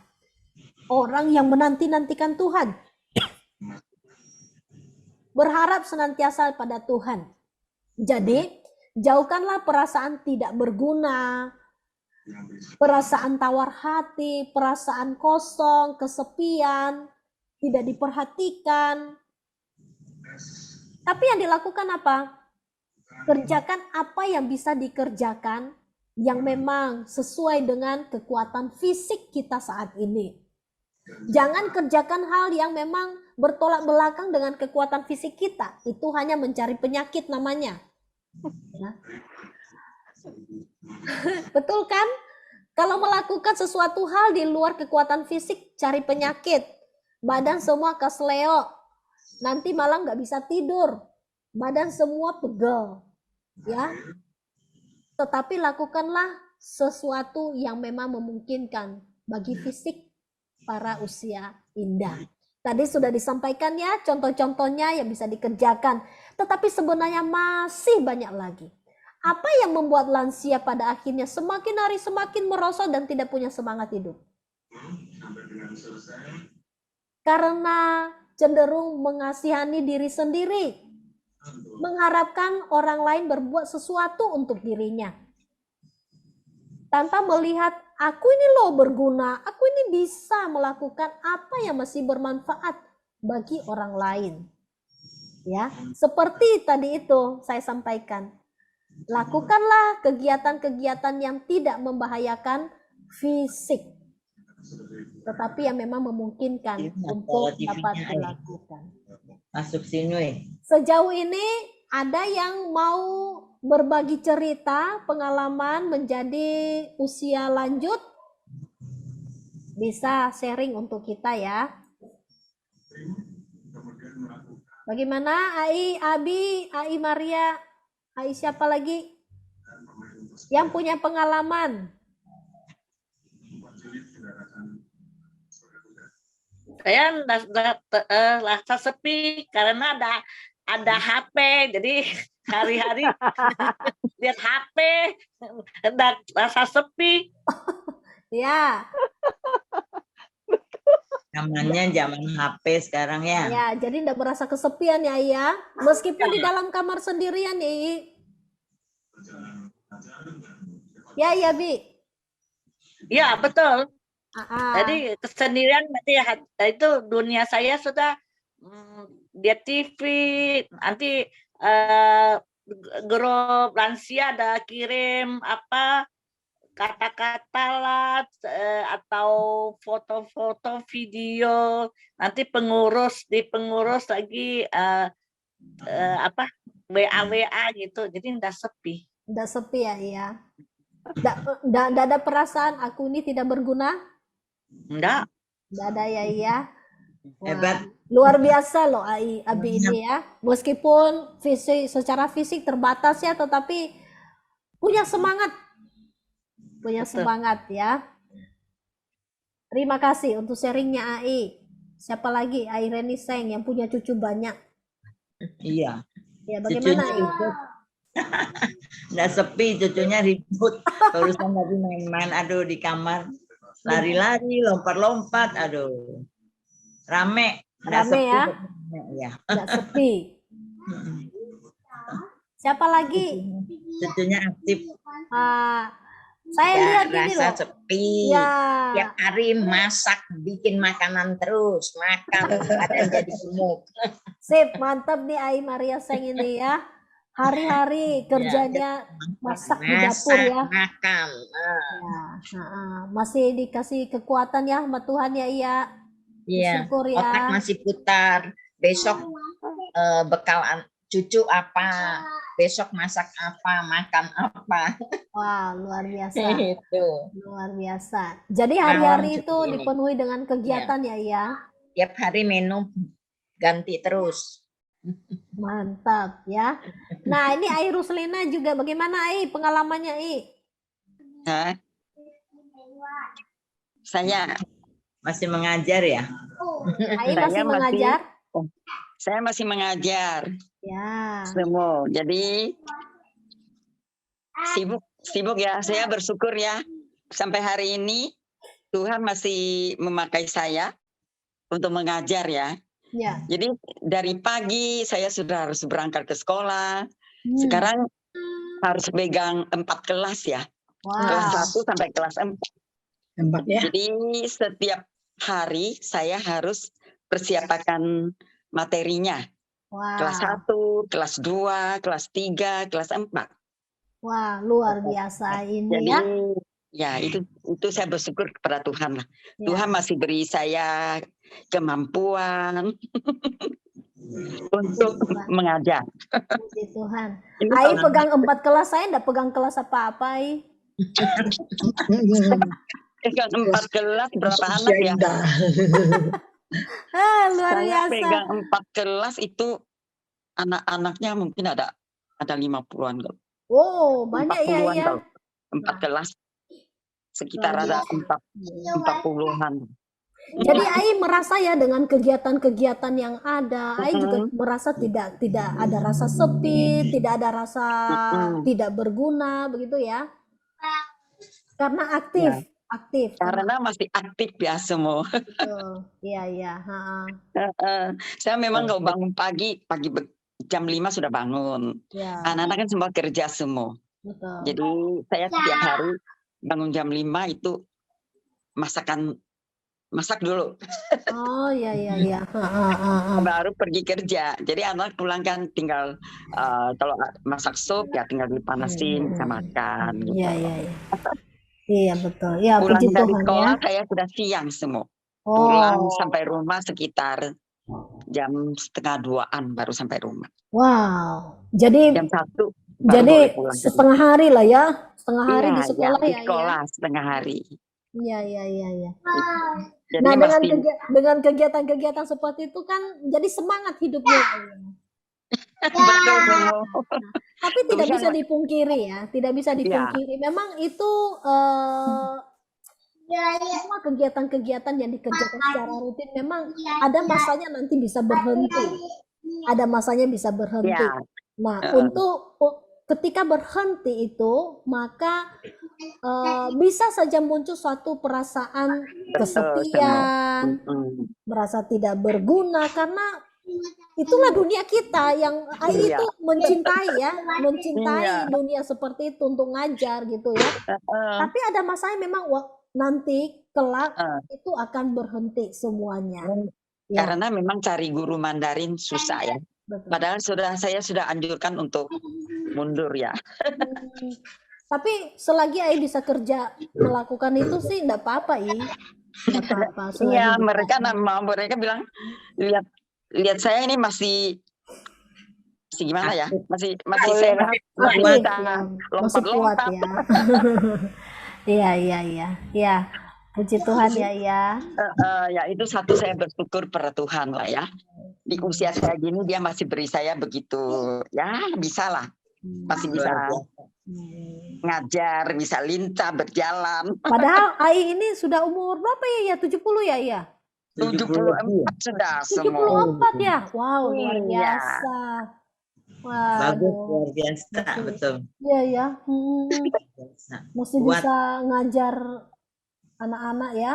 S1: Orang yang menanti-nantikan Tuhan, berharap senantiasa pada Tuhan. Jadi, jauhkanlah perasaan tidak berguna, perasaan tawar hati, perasaan kosong, kesepian, tidak diperhatikan. Tapi yang dilakukan apa? Kerjakan apa yang bisa dikerjakan yang memang sesuai dengan kekuatan fisik kita saat ini. Jangan kerjakan hal yang memang bertolak belakang dengan kekuatan fisik kita. Itu hanya mencari penyakit namanya. Ya. Betul kan? Kalau melakukan sesuatu hal di luar kekuatan fisik, cari penyakit. Badan semua kesleo. Nanti malam nggak bisa tidur. Badan semua pegel. Ya. Tetapi lakukanlah sesuatu yang memang memungkinkan bagi fisik para usia indah. Tadi sudah disampaikan ya contoh-contohnya yang bisa dikerjakan. Tetapi sebenarnya masih banyak lagi. Apa yang membuat lansia pada akhirnya semakin hari semakin merosot dan tidak punya semangat hidup? Karena cenderung mengasihani diri sendiri. Mengharapkan orang lain berbuat sesuatu untuk dirinya. Tanpa melihat aku ini loh berguna, aku ini bisa melakukan apa yang masih bermanfaat bagi orang lain. Ya, seperti tadi itu saya sampaikan. Lakukanlah kegiatan-kegiatan yang tidak membahayakan fisik, tetapi yang memang memungkinkan untuk dapat dilakukan.
S2: Masuk sini.
S1: Sejauh ini ada yang mau berbagi cerita pengalaman menjadi usia lanjut? Bisa sharing untuk kita ya. Bagaimana Ai, Abi, Ai Maria, Ai siapa lagi yang punya pengalaman?
S4: Saya rasa sepi karena ada HP, jadi hari-hari lihat HP, rasa sepi.
S1: Ya.
S2: Zamannya zaman HP sekarang ya.
S1: Ya, jadi tidak merasa kesepian ya, Iya. Meskipun di dalam kamar sendirian ya, Ya, ya, Bi.
S4: Ya, betul.
S1: Ah,
S4: Jadi kesendirian nanti itu dunia saya sudah lihat TV, nanti grup lansia ada kirim apa kata-kata lah atau foto-foto video, nanti di pengurus lagi apa WA gitu, jadi udah sepi.
S1: udah sepi ya, iya. Nggak ada perasaan aku ini tidak berguna?
S4: Enggak.
S1: Nggak ada ya, iya. Wah,
S2: Hebat.
S1: luar biasa loh Abi ini ya. Meskipun secara fisik terbatas ya, tetapi punya semangat. Punya
S4: Betul.
S1: semangat ya. Terima kasih untuk sharingnya Ai. Siapa lagi? Ai Reni Seng yang punya cucu banyak.
S2: Iya.
S1: Ya, bagaimana
S2: Cucunya
S1: Ai?
S2: ribut. Nggak sepi, cucunya ribut. Barusan lagi main-main, aduh di kamar. Lari-lari, lompat-lompat, aduh. Rame. Nggak
S1: Rame
S2: sepi,
S1: ya?
S2: ya.
S1: Nggak sepi. Siapa lagi?
S2: Cucunya aktif.
S1: Saya
S2: Nggak
S1: lihat ini
S2: rasa
S1: loh.
S2: sepi.
S1: Ya,
S2: Tiap hari masak, bikin makanan terus. Makan, badan jadi gemuk.
S1: sip, mantap nih Ai Maria Seng ini ya. Hari-hari kerjanya masak di dapur ya.
S2: Makan.
S1: Ya, masih dikasih kekuatan ya sama Tuhan ya, iya.
S2: Iya,
S1: Bersyukur ya.
S2: otak masih putar. Besok bekal cucu apa? Besok masak apa? Makan apa?
S1: Wah, luar biasa.
S2: Itu.
S1: Luar biasa. Jadi hari-hari
S2: Malam
S1: itu
S2: seperti ini.
S1: dipenuhi dengan kegiatan ya, iya.
S2: Tiap hari menu ganti terus.
S1: Mantap ya. Nah, ini Ai Ruslina juga bagaimana Ai pengalamannya Ai?
S5: Hah? Saya
S2: Masih mengajar ya?
S1: Ai masih mengajar?
S5: saya masih mengajar
S1: Ya.
S5: semua. Jadi sibuk ya. Saya bersyukur ya sampai hari ini Tuhan masih memakai saya untuk mengajar ya.
S1: Ya.
S5: Jadi dari pagi saya sudah harus berangkat ke sekolah.
S1: Hmm.
S5: Sekarang harus pegang 4 kelas ya. Kelas
S1: Wow.
S5: 1 sampai kelas 4.
S2: Ya.
S5: Jadi setiap hari saya harus persiapkan materinya.
S1: Wow.
S5: Kelas 1, kelas 2, kelas 3, kelas 4.
S1: Wah, luar biasa ini
S5: Jadi
S1: ya.
S5: ya itu saya bersyukur kepada Tuhan lah.
S1: Ya.
S5: Tuhan masih beri saya kemampuan untuk mengajar.
S1: Puji Tuhan.
S5: Ini
S1: Ai
S5: kalau
S1: pegang 4 kelas, saya enggak pegang kelas apa-apa Ai.
S5: pegang 4 kelas berapa anak ya?
S1: Luar
S5: Saya
S1: biasa.
S5: pegang 4 kelas itu anak-anaknya mungkin ada 50-an kok.
S1: Oh, banyak ya
S5: 40-an
S1: ya.
S5: kok. 4 kelas sekitar ada 40-an.
S1: Jadi Ai merasa ya dengan kegiatan-kegiatan yang ada, Ai juga merasa tidak ada rasa sepi, tidak ada rasa tidak berguna begitu ya. Karena aktif, aktif.
S5: Karena masih aktif ya semua.
S1: Betul. Iya.
S5: Saya memang kalau bangun pagi jam 5 sudah bangun.
S1: Ya,
S5: Anak-anak kan semua kerja semua.
S1: betul.
S5: Jadi saya setiap hari bangun jam 5 itu masak dulu.
S1: Oh, iya.
S5: Baru pergi kerja. Jadi anak pulang kan tinggal kalau masak sup ya tinggal dipanasin bisa makan gitu.
S1: Iya. Iya, betul. Ya,
S5: Pulang
S1: puji
S5: dari
S1: Tuhan
S5: sekolah
S1: ya.
S5: saya sudah siang semua.
S1: Oh.
S5: Pulang sampai rumah sekitar jam 1:30 baru sampai rumah.
S1: Wow. Jadi
S5: Jam 1
S1: jadi setengah hari lah ya. Setengah hari di
S5: Iya,
S1: sekolah
S5: di
S1: ya.
S5: sekolah setengah hari.
S1: Iya.
S5: Jadi
S1: Nah, dengan
S5: mesti
S1: kegiatan-kegiatan seperti itu kan jadi semangat hidupnya.
S5: betul semua.
S1: Tapi tidak
S5: Tuhan-
S1: bisa dipungkiri ya, tidak bisa dipungkiri. Memang itu semua kegiatan-kegigiatan yang dikerjakan secara rutin memang ada masanya nanti bisa berhenti. Ada masanya bisa berhenti.
S5: Ya.
S1: Nah, untuk ketika berhenti itu, maka bisa saja muncul suatu perasaan kesepian, merasa tidak berguna karena itulah dunia kita yang Ai
S5: Iya.
S1: itu mencintai ya, mencintai
S5: Iya.
S1: dunia seperti itu untuk ngajar gitu ya. Tapi ada masanya memang nanti kelak itu akan berhenti semuanya. Ya,
S5: Karena memang cari guru Mandarin susah ya.
S1: betul.
S5: Padahal saya sudah anjurkan untuk mundur ya.
S1: Hmm, Tapi selagi Ai bisa kerja melakukan itu sih enggak apa-apa, Enggak apa-apa. selagi
S5: Iya,
S1: bisa.
S5: mereka bilang lihat saya ini masih gimana ya? Masih
S3: Boleh
S5: sehat,
S3: lah.
S5: masih
S1: Aktif,
S5: bisa
S1: ya. Masih kuat
S5: lompat-lompat.
S1: ya. Iya, iya, iya. Ya, puji Tuhan ya.
S5: Ya itu satu, saya bersyukur pada Tuhan lah ya. Di usia saya gini dia masih beri saya begitu, ya bisa lah, masih bisa ngajar, bisa lincah, berjalan.
S1: Padahal Ai ini sudah umur berapa ya? 70 ya?
S5: 74 sudah semua.
S1: 74 ya? Wow, luar
S5: Iya.
S1: biasa. Wah,
S2: Bagus, luar biasa, betul.
S1: Iya ya.
S2: Biasa.
S1: Masih
S2: Kuat.
S1: bisa ngajar anak-anak ya.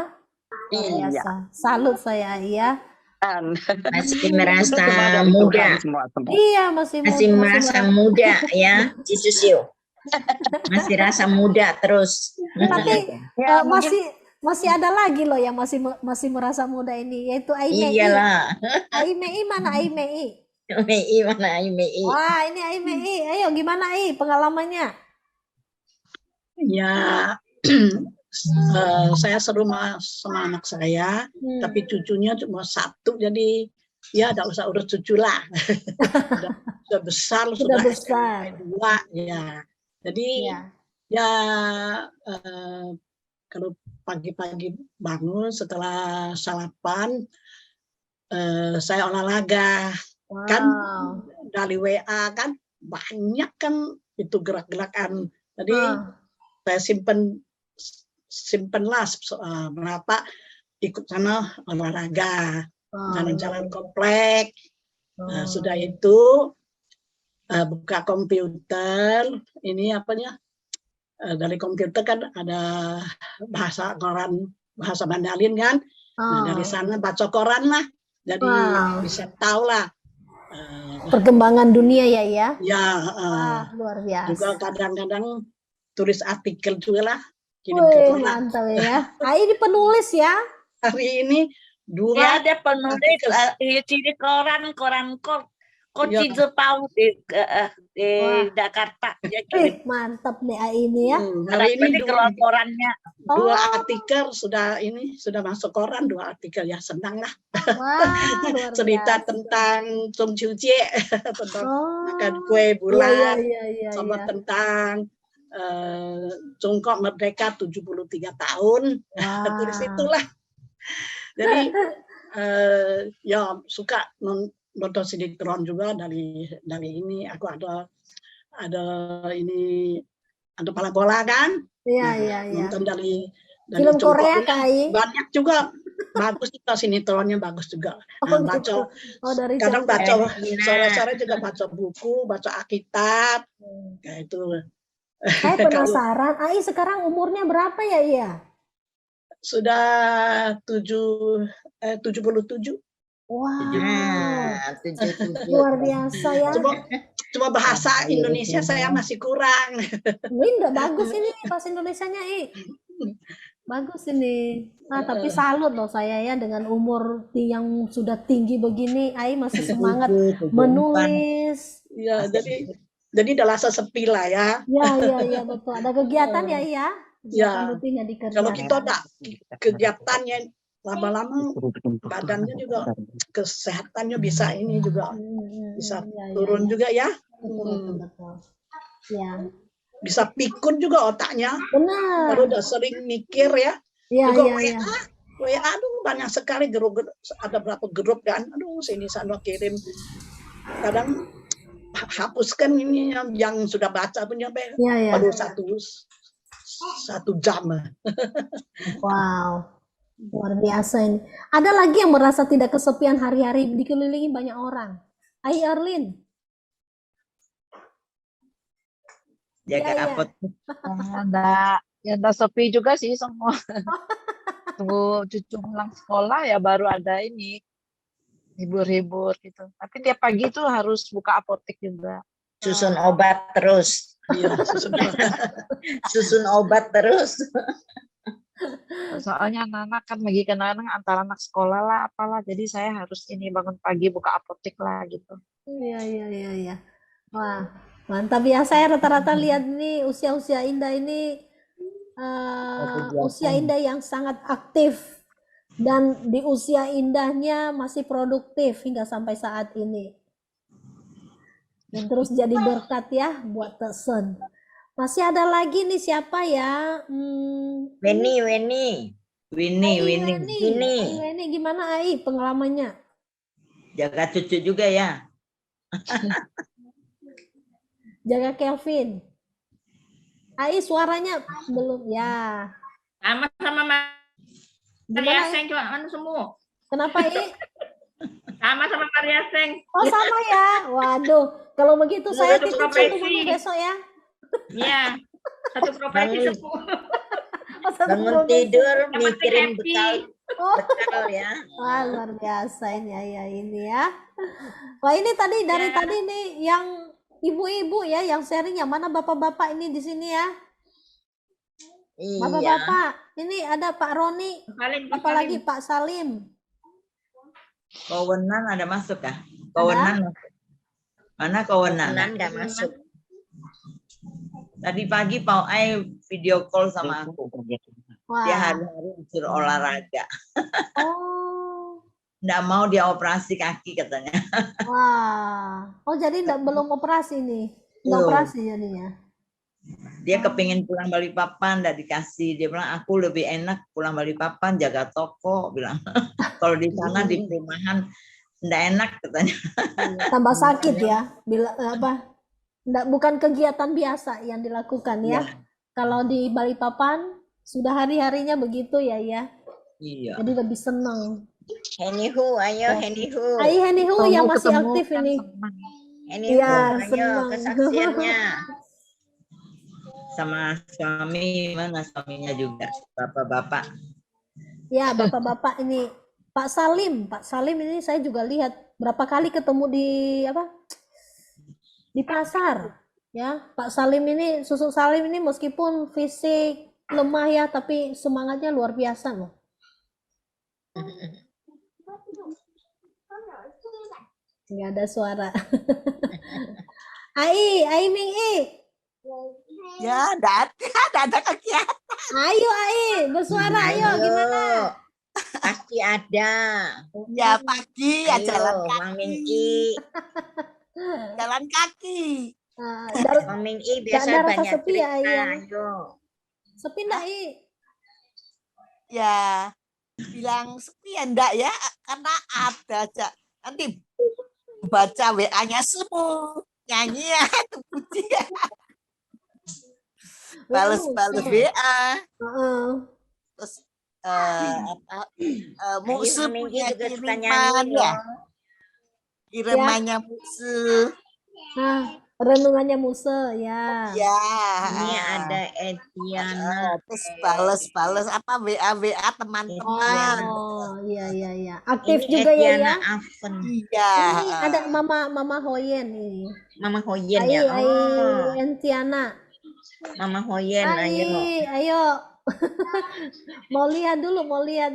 S1: Luar
S5: Iya.
S1: biasa. Salut saya ya.
S2: Masih
S5: Itu
S2: merasa
S5: kepada Tuhan
S2: muda,
S5: semua.
S1: Iya, masih
S2: merasa muda ya, Cisusio. Masih rasa muda terus.
S1: Tapi
S5: Ya,
S1: masih ada lagi loh yang masih merasa muda ini, yaitu Ai Mei.
S2: Iyalah.
S1: Ai Mei mana Ai Mei?
S2: Mei mana Mei?
S1: Wah, ini Ai Mei. Ayo gimana pengalamannya?
S6: Ya, saya serumah sama anak saya, tapi cucunya cuma satu, jadi ya tidak usah urus cucu lah. sudah besar,
S1: Sudah besar.
S6: dua, ya. Jadi ya kalau pagi-pagi bangun setelah sarapan, saya olahraga.
S1: Wow.
S6: Kan dari WA kan banyak kan itu gerak-gerakan. Jadi saya simpenlah berapa ikut sana olahraga, jalan-jalan komplek. Sudah itu buka komputer, ini apanya, dari komputer kan ada bahasa koran, bahasa Mandarin kan. Nah, dari sana baca koran lah, jadi bisa tahu lah
S1: perkembangan dunia ya.
S6: Ya,
S1: luar biasa.
S6: juga kadang-kadang tulis artikel juga lah.
S1: Wih, mantap ya. Ini penulis ya.
S6: Hari ini
S4: Ya, dia penulis ciri koran Koci Jepang di Jakarta. Dia kirim.
S1: Mantap nih ini ya.
S6: Hari ini
S4: keluar korannya.
S6: Dua artikel sudah masuk koran, 2 artikel ya, senang lah.
S1: Wah, luar
S6: Cerita
S1: biasa.
S6: tentang Jongchucie, tentang makan kue
S1: Iya,
S6: bulan,
S1: iya,
S6: sama tentang Tiongkok merdeka 73 tahun. Tulis itulah. Jadi ya suka nonton sinetron juga dari ini. Aku ada ini, ada bola kan.
S1: Iya.
S6: Nonton dari
S1: Film Korea Kai.
S6: banyak juga, bagus juga sinetronnya, bagus juga. Baca,
S1: dari
S6: kadang baca sore-sore juga baca buku, baca Alkitab, kayak itu.
S1: Saya penasaran, Ai sekarang umurnya berapa ya?
S6: Sudah 77.
S1: Wow,
S2: 77.
S1: luar biasa ya.
S6: Cuma bahasa Indonesia saya masih kurang.
S1: Ini udah bagus ini bahasa Indonesianya, bagus ini. Tapi salut loh saya ya, dengan umur yang sudah tinggi begini, Ai masih semangat menulis.
S6: Ya, jadi udah rasa sepi lah ya.
S1: Ya, betul. Ada kegiatan ya.
S6: Ya,
S1: Rutinnya dikerjakan.
S6: kalau kita ada kegiatannya lama-lama, badannya juga, kesehatannya bisa ini juga bisa turun juga ya.
S1: Betul. Ya.
S6: Bisa pikun juga otaknya.
S1: Benar.
S6: Kalau udah sering mikir ya.
S1: Juga
S6: WA, aduh banyak sekali grup, ada berapa grup kan. Aduh sini sana kirim. Kadang hapuskan ini yang sudah baca pun sampai baru satu jam.
S1: Wow, luar biasa ini. Ada lagi yang merasa tidak kesepian hari-hari dikelilingi banyak orang? Ai Arlin.
S2: Jaga apa?
S7: Enggak sepi juga sih semua. Tunggu cucu pulang sekolah ya baru ada ini hibur-hibur gitu. Tapi tiap pagi tuh harus buka apotek juga.
S2: Susun obat terus.
S6: Iya, susun obat.
S2: Susun obat terus.
S7: Soalnya anak-anak kan lagi kadang antara anak sekolah lah apalah. Jadi saya harus ini bangun pagi buka apotek lah gitu.
S1: Iya. Wah, mantap ya. Saya rata-rata lihat nih usia-usia Indah ini usia Indah yang sangat aktif dan di usia indahnya masih produktif hingga sampai saat ini. Dan terus jadi berkat ya buat Tesen. Masih ada lagi nih siapa ya?
S2: Winnie
S1: Ini gimana Ai pengalamannya?
S2: jaga cucu juga ya.
S1: Jaga Kelvin. Ai suaranya belum ya.
S2: Sama-sama
S1: Gimana Ai?
S2: Seng cuma anu semua.
S1: Kenapa Ai?
S2: Sama-sama Maria Seng.
S1: Oh sama ya. Waduh, kalau begitu saya
S2: Satu
S1: titip
S2: profesi.
S1: dulu besok ya.
S2: Iya. Satu profesi
S1: Baik.
S2: semua.
S1: Oh, satu
S2: Bangun
S1: profesi.
S2: tidur
S1: Yang penting
S2: mikirin
S1: happy.
S2: bekal ya.
S1: Wah, luar biasa ini ya ini ya. Wah, ini tadi dari tadi nih yang ibu-ibu ya yang sharing, yang mana bapak-bapak ini di sini ya.
S2: Iya.
S1: Bapak-bapak, ini ada Pak Roni,
S2: Salim,
S1: apalagi Pak Salim.
S8: Kawanan ada masuk kah? Kawanan masuk. Mana kawanan?
S2: Kawanan nggak masuk.
S8: Tadi pagi Pak Ai video call sama aku.
S1: Wah.
S8: Dia hari-hari disuruh olahraga.
S1: Oh.
S8: Nggak mau dia operasi kaki katanya.
S1: Wah. Oh, jadi belum operasi nih. Nggak
S8: Belum.
S1: operasi jadinya.
S8: Dia kepingin pulang Balikpapan, nggak dikasih. Dia bilang aku lebih enak pulang Balikpapan jaga toko. Bilang kalau di sana di perumahan nggak enak katanya.
S1: Tambah sakit ya. Bila apa? Bukan kegiatan biasa yang dilakukan ya. Kalau di Balikpapan sudah hari-harinya begitu ya ya.
S8: Iya.
S1: Jadi lebih senang.
S2: Henihu, ayo Henihu.
S1: Ayo Henihu yang masih aktif ini.
S2: Henihu,
S1: Iya,
S2: ayo
S1: senang.
S2: kesaksiannya.
S8: Sama suami, mana suaminya juga, bapak-bapak.
S1: Ya, bapak-bapak ini Pak Salim ini saya juga lihat berapa kali ketemu di apa? Di pasar. Ya, Pak Salim ini, Susuk Salim ini meskipun fisik lemah ya, tapi semangatnya luar biasa loh. Nggak ada suara. Ai Ming I.
S9: Ya, ada kegiatan.
S1: Ayo Ai, bersuara ayo gimana?
S2: Pasti ada.
S9: Ya pagi ya
S2: Ayo,
S9: jalan
S2: Mang Ming
S9: kaki.
S2: I.
S9: Jalan kaki.
S2: Mang Ming I biasa
S1: Nggak ada rasa
S2: banyak
S1: sepi ya,
S2: cerita.
S1: iya.
S2: Ayo.
S1: Sepi nggak I?
S9: Ya, bilang sepi ya enggak ya, karena ada aja. Nanti baca WA-nya semua. Nyanyian, pujian. Bales WA. Terus musuh
S2: Ming I
S9: punya
S2: juga suka
S9: kiriman
S2: nyanyi
S9: ya.
S2: loh.
S9: Kirimannya musuh.
S1: Nah, renungannya Muse ya.
S9: Ya.
S2: Ini ada Etiana.
S9: Terus bales apa WA teman-teman.
S1: Oh, iya. Aktif
S2: Ini
S1: juga ya
S2: Etiana
S1: ya.
S2: Afen.
S9: Iya.
S1: Ini ada Mama Hoyen ini.
S2: Mama Hoyen ya.
S1: Ai
S2: Oh,
S1: Entiana.
S2: Mama Hoyen, ayo.
S1: Ayo. Mau lihat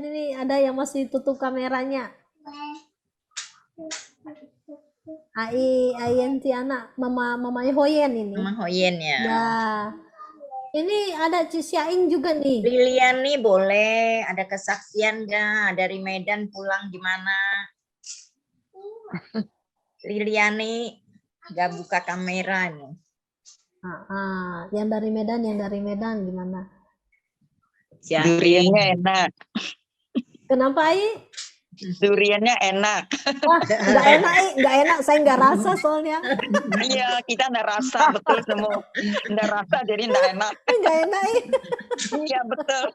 S1: ini ada yang masih tutup kameranya. Ai Entiana, Mama Hoyen ini.
S2: Mama Hoyen ya.
S1: Ya. Ini ada Cisyain juga nih.
S2: Liliani boleh, ada kesaksian nggak? Dari Medan pulang gimana? Liliani nggak buka kamera nih.
S1: Yang dari Medan gimana?
S5: Duriannya enak.
S1: Kenapa Ai?
S5: Duriannya enak.
S1: Wah, nggak enak. Saya nggak rasa soalnya.
S5: Iya, kita nggak rasa betul semua. Nggak rasa jadi nggak enak.
S1: Nggak enak Ai.
S5: Iya betul.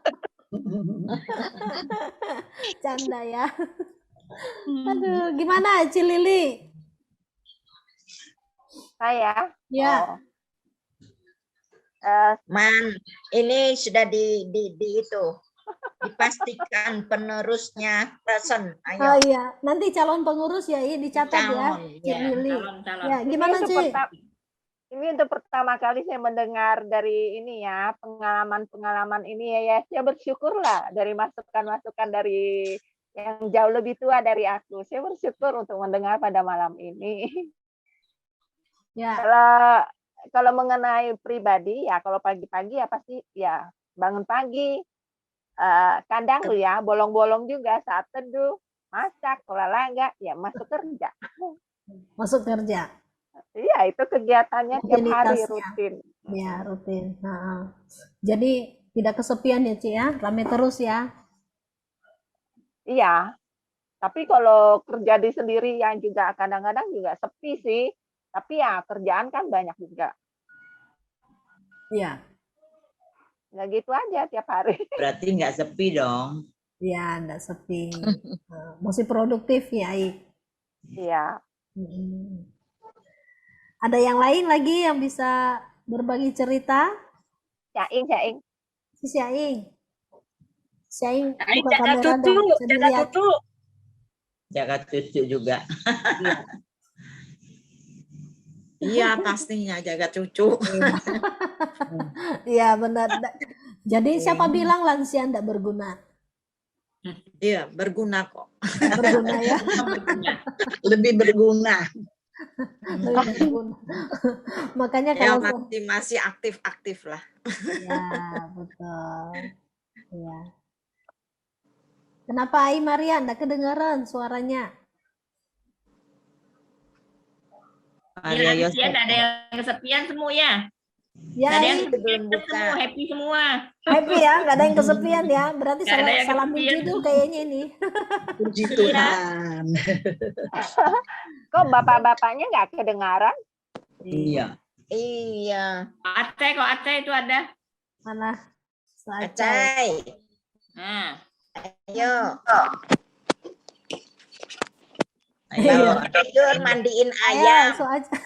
S1: Canda ya. Aduh, gimana Cilili?
S3: Saya?
S1: Ya.
S3: Oh.
S2: Man, ini sudah di itu dipastikan penerusnya present.
S1: Oh
S2: Ayo.
S1: iya, nanti calon pengurus ya, dicatat ya,
S2: Calon,
S1: Cik
S2: ya.
S1: Lili.
S4: Calon-calon.
S1: Ya, gimana
S3: Ini untuk
S1: Cik?
S3: Ini untuk pertama kali saya mendengar dari ini ya, pengalaman-pengalaman ini ya. Saya bersyukurlah dari masukan-masukan dari yang jauh lebih tua dari aku. Saya bersyukur untuk mendengar pada malam ini.
S1: Ya,
S3: Kalau mengenai pribadi ya, kalau pagi-pagi ya pasti ya bangun pagi, kadang tuh ya bolong-bolong juga saat teduh, masak, olahraga, ya masuk kerja.
S1: masuk kerja.
S3: Iya, itu kegiatannya tiap hari
S1: Rutinitasnya.
S3: rutin.
S1: Ya, rutin. Nah, jadi tidak kesepian ya, Cik ya, rame terus ya.
S3: Iya, tapi kalau kerja di sendirian juga kadang-kadang juga sepi sih. Tapi ya kerjaan kan banyak juga.
S1: Iya.
S3: Nggak gitu aja tiap hari.
S8: Berarti nggak sepi dong.
S1: Ya, enggak sepi. Masih produktif ya, I.
S3: Iya.
S1: Ada yang lain lagi yang bisa berbagi cerita?
S3: Syaing.
S1: Si Syaing. Syaing,
S4: Ay,
S1: buka
S4: jaga
S1: kamera
S4: cucu,
S1: dong. Bisa
S4: jaga
S1: dilihat.
S4: cucu.
S8: Jaga cucu juga.
S9: Iya pastinya jaga cucu.
S1: Iya, benar. Jadi siapa bilang lansia enggak berguna?
S9: Iya berguna kok.
S1: Berguna ya.
S6: Lebih berguna.
S1: Lebih berguna. Makanya
S9: Ya
S1: kalau
S9: masih aktif lah.
S1: ya, betul. Ya. Kenapa Ai Maria enggak kedengaran suaranya?
S8: Maria Yosef.
S4: Ada yang kesepian semua ya.
S1: Ya,
S4: Ada yang
S1: Ai.
S4: kesepian semua, happy semua.
S1: Happy ya, nggak ada yang kesepian ya. Berarti
S4: Nggak ada yang
S1: salah
S4: kesepian.
S1: judul kayaknya ini.
S6: Puji Tuhan.
S3: Kok bapak-bapaknya nggak kedengaran?
S8: Iya.
S2: Iya.
S4: Aceh kok Aceh itu ada.
S1: Mana? Aceh.
S2: Acai.
S4: Nah,
S2: Ayo.
S8: Ayo.
S2: Tidur mandiin
S1: Ayo,
S2: ayam.
S1: so Aceh.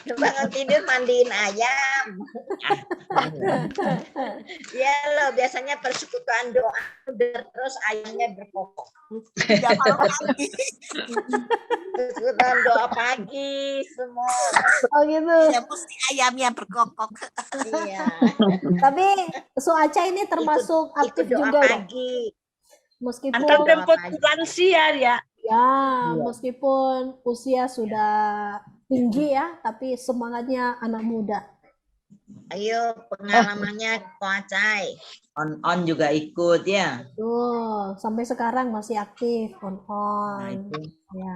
S2: Bangun tidur mandiin ayam. Ya lo biasanya persekutuan doa terus ayamnya berkokok.
S9: Ya kalau pagi.
S2: Persekutuan doa pagi semua.
S1: Oh gitu.
S9: Ya mesti ayamnya berkokok.
S2: Iya.
S1: Tapi so Aceh ini termasuk aktif
S2: Ikut doa
S1: juga loh.
S2: pagi.
S1: Meskipun
S4: antar jemput
S2: pagi.
S4: lansia ya.
S1: ya, meskipun usia sudah tinggi ya, tapi semangatnya anak muda.
S2: Ayo pengalamannya Ko Acai.
S8: On juga ikut ya.
S1: Tuh, sampai sekarang masih aktif
S8: Nah,
S1: on.
S8: itu.
S1: Ya.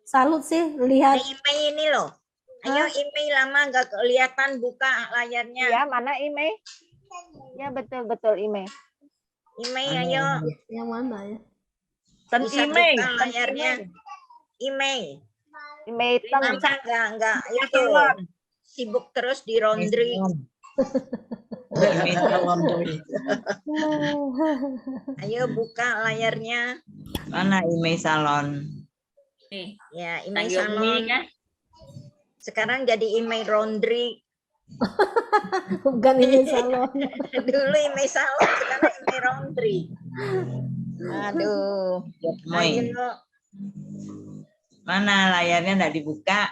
S1: Salut sih lihat.
S2: Email ini loh. Ayo email lama nggak kelihatan buka layarnya.
S3: Ya, mana email? Ya, betul email.
S2: Email ayo.
S1: Yang mana ya?
S4: Dan
S2: Bisa
S4: email.
S2: buka layarnya. Email.
S3: Email teng.
S2: Masa nggak itu sibuk terus di laundry. Ayo buka layarnya.
S8: Mana email salon?
S4: Nih,
S2: Ya email
S4: Tanggil
S2: salon.
S4: ini kan.
S2: Sekarang jadi email laundry.
S1: Bukan ini salon.
S2: Dulu email salon, sekarang email laundry. Aduh.
S8: Moy.
S2: Ayo.
S8: Mana layarnya nggak dibuka?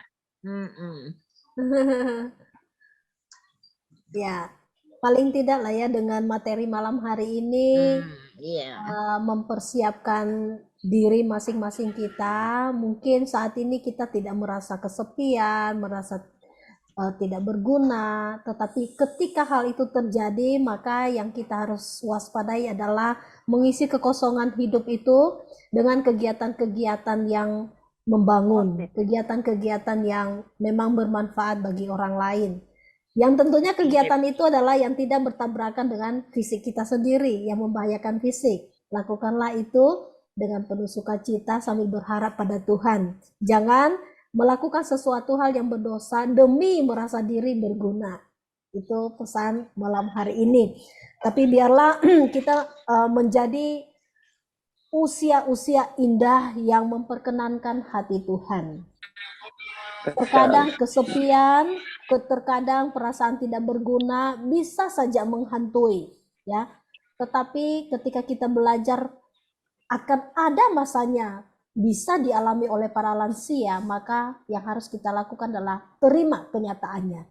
S1: Ya, paling tidak lah ya dengan materi malam hari ini
S2: Iya.
S1: mempersiapkan diri masing-masing kita. Mungkin saat ini kita tidak merasa kesepian, merasa tidak berguna, tetapi ketika hal itu terjadi, maka yang kita harus waspadai adalah mengisi kekosongan hidup itu dengan kegiatan-kegiatan yang membangun, kegiatan-kegiatan yang memang bermanfaat bagi orang lain. Yang tentunya kegiatan itu adalah yang tidak bertabrakan dengan fisik kita sendiri, yang membahayakan fisik. Lakukanlah itu dengan penuh sukacita sambil berharap pada Tuhan. Jangan melakukan sesuatu hal yang berdosa demi merasa diri berguna. Itu pesan malam hari ini. Tapi biarlah kita menjadi usia-usia indah yang memperkenankan hati Tuhan. Terkadang kesepian, terkadang perasaan tidak berguna bisa saja menghantui, ya. Tetapi ketika kita belajar akan ada masanya bisa dialami oleh para lansia, maka yang harus kita lakukan adalah terima kenyataannya.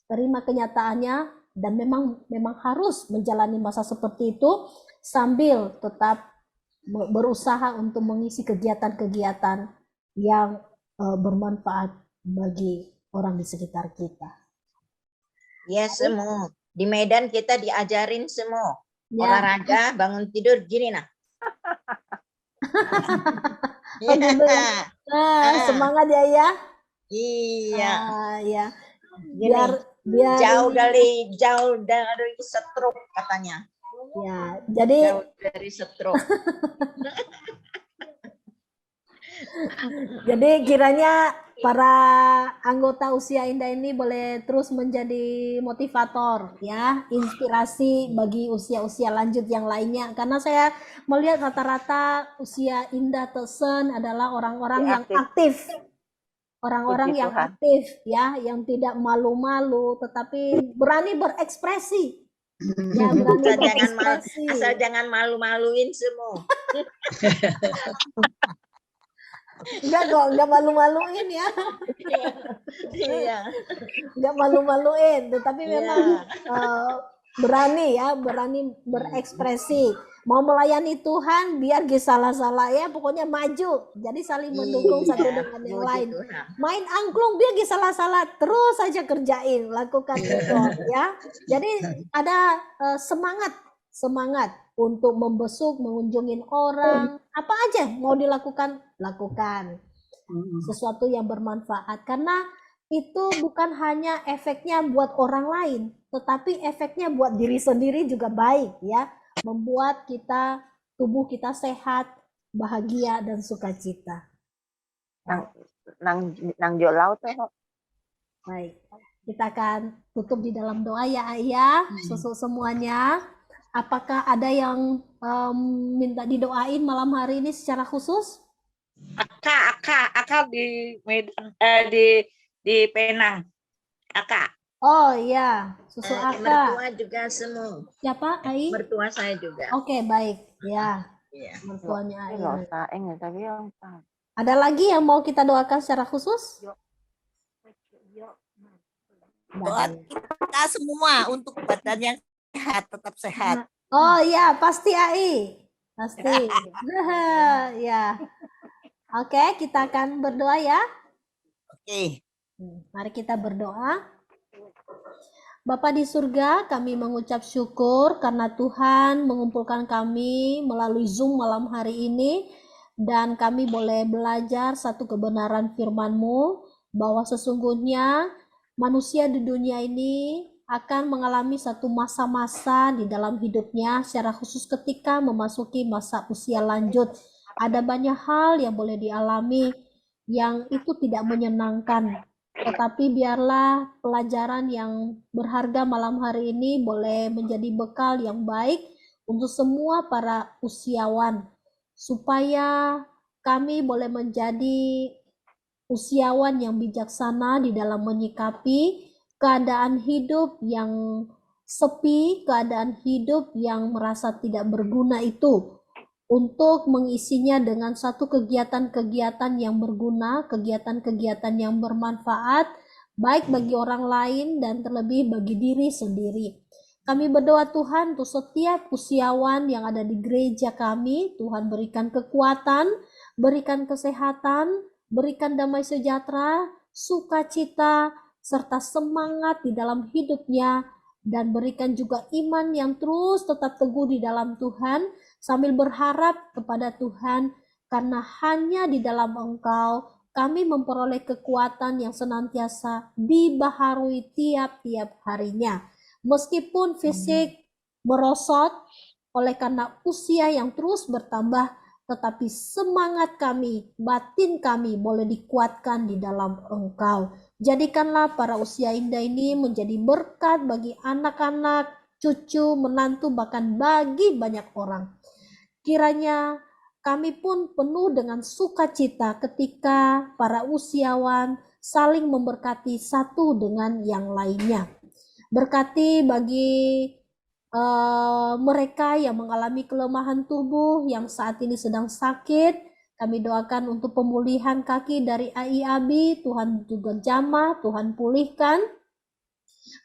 S1: Terima kenyataannya dan memang harus menjalani masa seperti itu sambil tetap berusaha untuk mengisi kegiatan-kegiatan yang bermanfaat bagi orang di sekitar kita.
S2: Ya, semua. Di Medan kita diajarin semua.
S1: Ya.
S2: Olahraga, bangun tidur, gini nah.
S1: Oh, gitu ya. Nah, semangat ya ya.
S2: Iya.
S1: Ya.
S2: Gini,
S1: Biar
S2: jauh dari stroke katanya.
S1: ya. Jadi
S2: Jauh dari stroke.
S1: Jadi kiranya para anggota Usia Indah ini boleh terus menjadi motivator ya, inspirasi bagi usia-usia lanjut yang lainnya. Karena saya melihat rata-rata Usia Indah Tesen adalah orang-orang yang aktif. Orang-orang yang aktif ya, yang tidak malu-malu tetapi berani berekspresi. Ya, berani berekspresi.
S2: Asal jangan malu-maluin semua.
S1: Enggak kok, enggak malu-maluin ya.
S2: Iya.
S1: Enggak malu-maluin, tetapi memang berani ya, berani berekspresi. Mau melayani Tuhan, biar gak salah-salah ya, pokoknya maju. Jadi saling mendukung satu dengan yang lain. Main angklung, biar gak salah-salah, terus saja kerjain, lakukan itu ya. Jadi ada semangat untuk membesuk, mengunjungin orang, apa aja mau dilakukan, lakukan. Sesuatu yang bermanfaat, karena itu bukan hanya efeknya buat orang lain, tetapi efeknya buat diri sendiri juga baik ya, membuat tubuh kita sehat, bahagia dan sukacita.
S3: Nang jolau tuh.
S1: Baik, kita akan tutup di dalam doa ya Ayah, semuanya. Apakah ada yang minta didoain malam hari ini secara khusus?
S4: Akak di Medan, di Penang. Akak.
S1: Oh iya, susu Akak.
S2: Mertua juga semua.
S1: Siapa, Ai?
S2: Mertua saya juga.
S1: Oke, baik. Ya.
S2: Iya.
S1: Mertuanya Ai.
S3: Ada
S1: Ada lagi yang mau kita doakan secara khusus?
S9: Doa kita semua untuk badan yang sehat, tetap sehat.
S1: Oh iya, pasti Ai. Pasti. Ya. Oke, kita akan berdoa ya.
S9: Oke.
S1: Mari kita berdoa. Bapa di surga, kami mengucap syukur karena Tuhan mengumpulkan kami melalui Zoom malam hari ini, dan kami boleh belajar satu kebenaran firman-Mu bahwa sesungguhnya manusia di dunia ini akan mengalami satu masa-masa di dalam hidupnya, secara khusus ketika memasuki masa usia lanjut. Ada banyak hal yang boleh dialami yang itu tidak menyenangkan. Tetapi biarlah pelajaran yang berharga malam hari ini boleh menjadi bekal yang baik untuk semua para usiawan, supaya kami boleh menjadi usiawan yang bijaksana di dalam menyikapi keadaan hidup yang sepi, keadaan hidup yang merasa tidak berguna itu, untuk mengisinya dengan satu kegiatan-kegiatan yang berguna, kegiatan-kegiatan yang bermanfaat, baik bagi orang lain dan terlebih bagi diri sendiri. Kami berdoa Tuhan untuk setiap usiawan yang ada di gereja kami, Tuhan berikan kekuatan, berikan kesehatan, berikan damai sejahtera, sukacita, serta semangat di dalam hidupnya, dan berikan juga iman yang terus tetap teguh di dalam Tuhan, sambil berharap kepada Tuhan, karena hanya di dalam Engkau kami memperoleh kekuatan yang senantiasa dibaharui tiap-tiap harinya. Meskipun fisik merosot oleh karena usia yang terus bertambah, tetapi semangat kami, batin kami boleh dikuatkan di dalam Engkau. Jadikanlah para usia indah ini menjadi berkat bagi anak-anak, cucu, menantu, bahkan bagi banyak orang. Kiranya kami pun penuh dengan sukacita ketika para usiawan saling memberkati satu dengan yang lainnya. Berkati bagi mereka yang mengalami kelemahan tubuh, yang saat ini sedang sakit. Kami doakan untuk pemulihan kaki dari Ai Abi, Tuhan juga jamah, Tuhan pulihkan.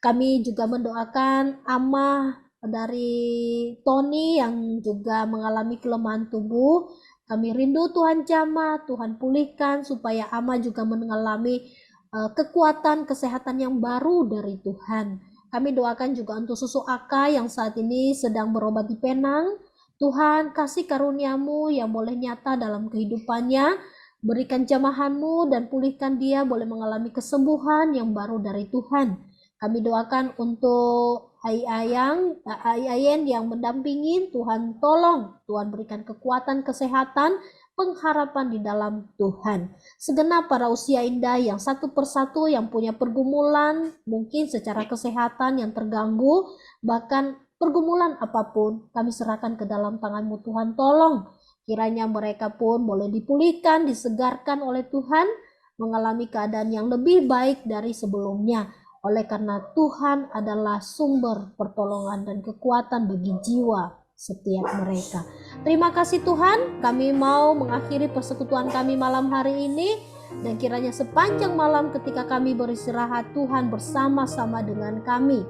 S1: Kami juga mendoakan Amah dari Tony yang juga mengalami kelemahan tubuh. Kami rindu Tuhan jamah, Tuhan pulihkan supaya Amah juga mengalami kekuatan kesehatan yang baru dari Tuhan. Kami doakan juga untuk Susu Aka yang saat ini sedang berobat di Penang. Tuhan, kasih karunia-Mu yang boleh nyata dalam kehidupannya. Berikan jamahan-Mu dan pulihkan dia boleh mengalami kesembuhan yang baru dari Tuhan. Kami doakan untuk Ai Ayen yang mendampingi. Tuhan tolong, Tuhan berikan kekuatan kesehatan, pengharapan di dalam Tuhan. Segenap para usia indah yang satu persatu yang punya pergumulan, mungkin secara kesehatan yang terganggu, bahkan pergumulan apapun, kami serahkan ke dalam tangan-Mu Tuhan. Tolong, kiranya mereka pun boleh dipulihkan, disegarkan oleh Tuhan, mengalami keadaan yang lebih baik dari sebelumnya. Oleh karena Tuhan adalah sumber pertolongan dan kekuatan bagi jiwa setiap mereka. Terima kasih Tuhan, kami mau mengakhiri persekutuan kami malam hari ini, dan kiranya sepanjang malam ketika kami beristirahat, Tuhan bersama-sama dengan kami.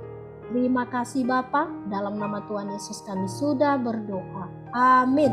S1: Terima kasih Bapa, dalam nama Tuhan Yesus kami sudah berdoa. Amin.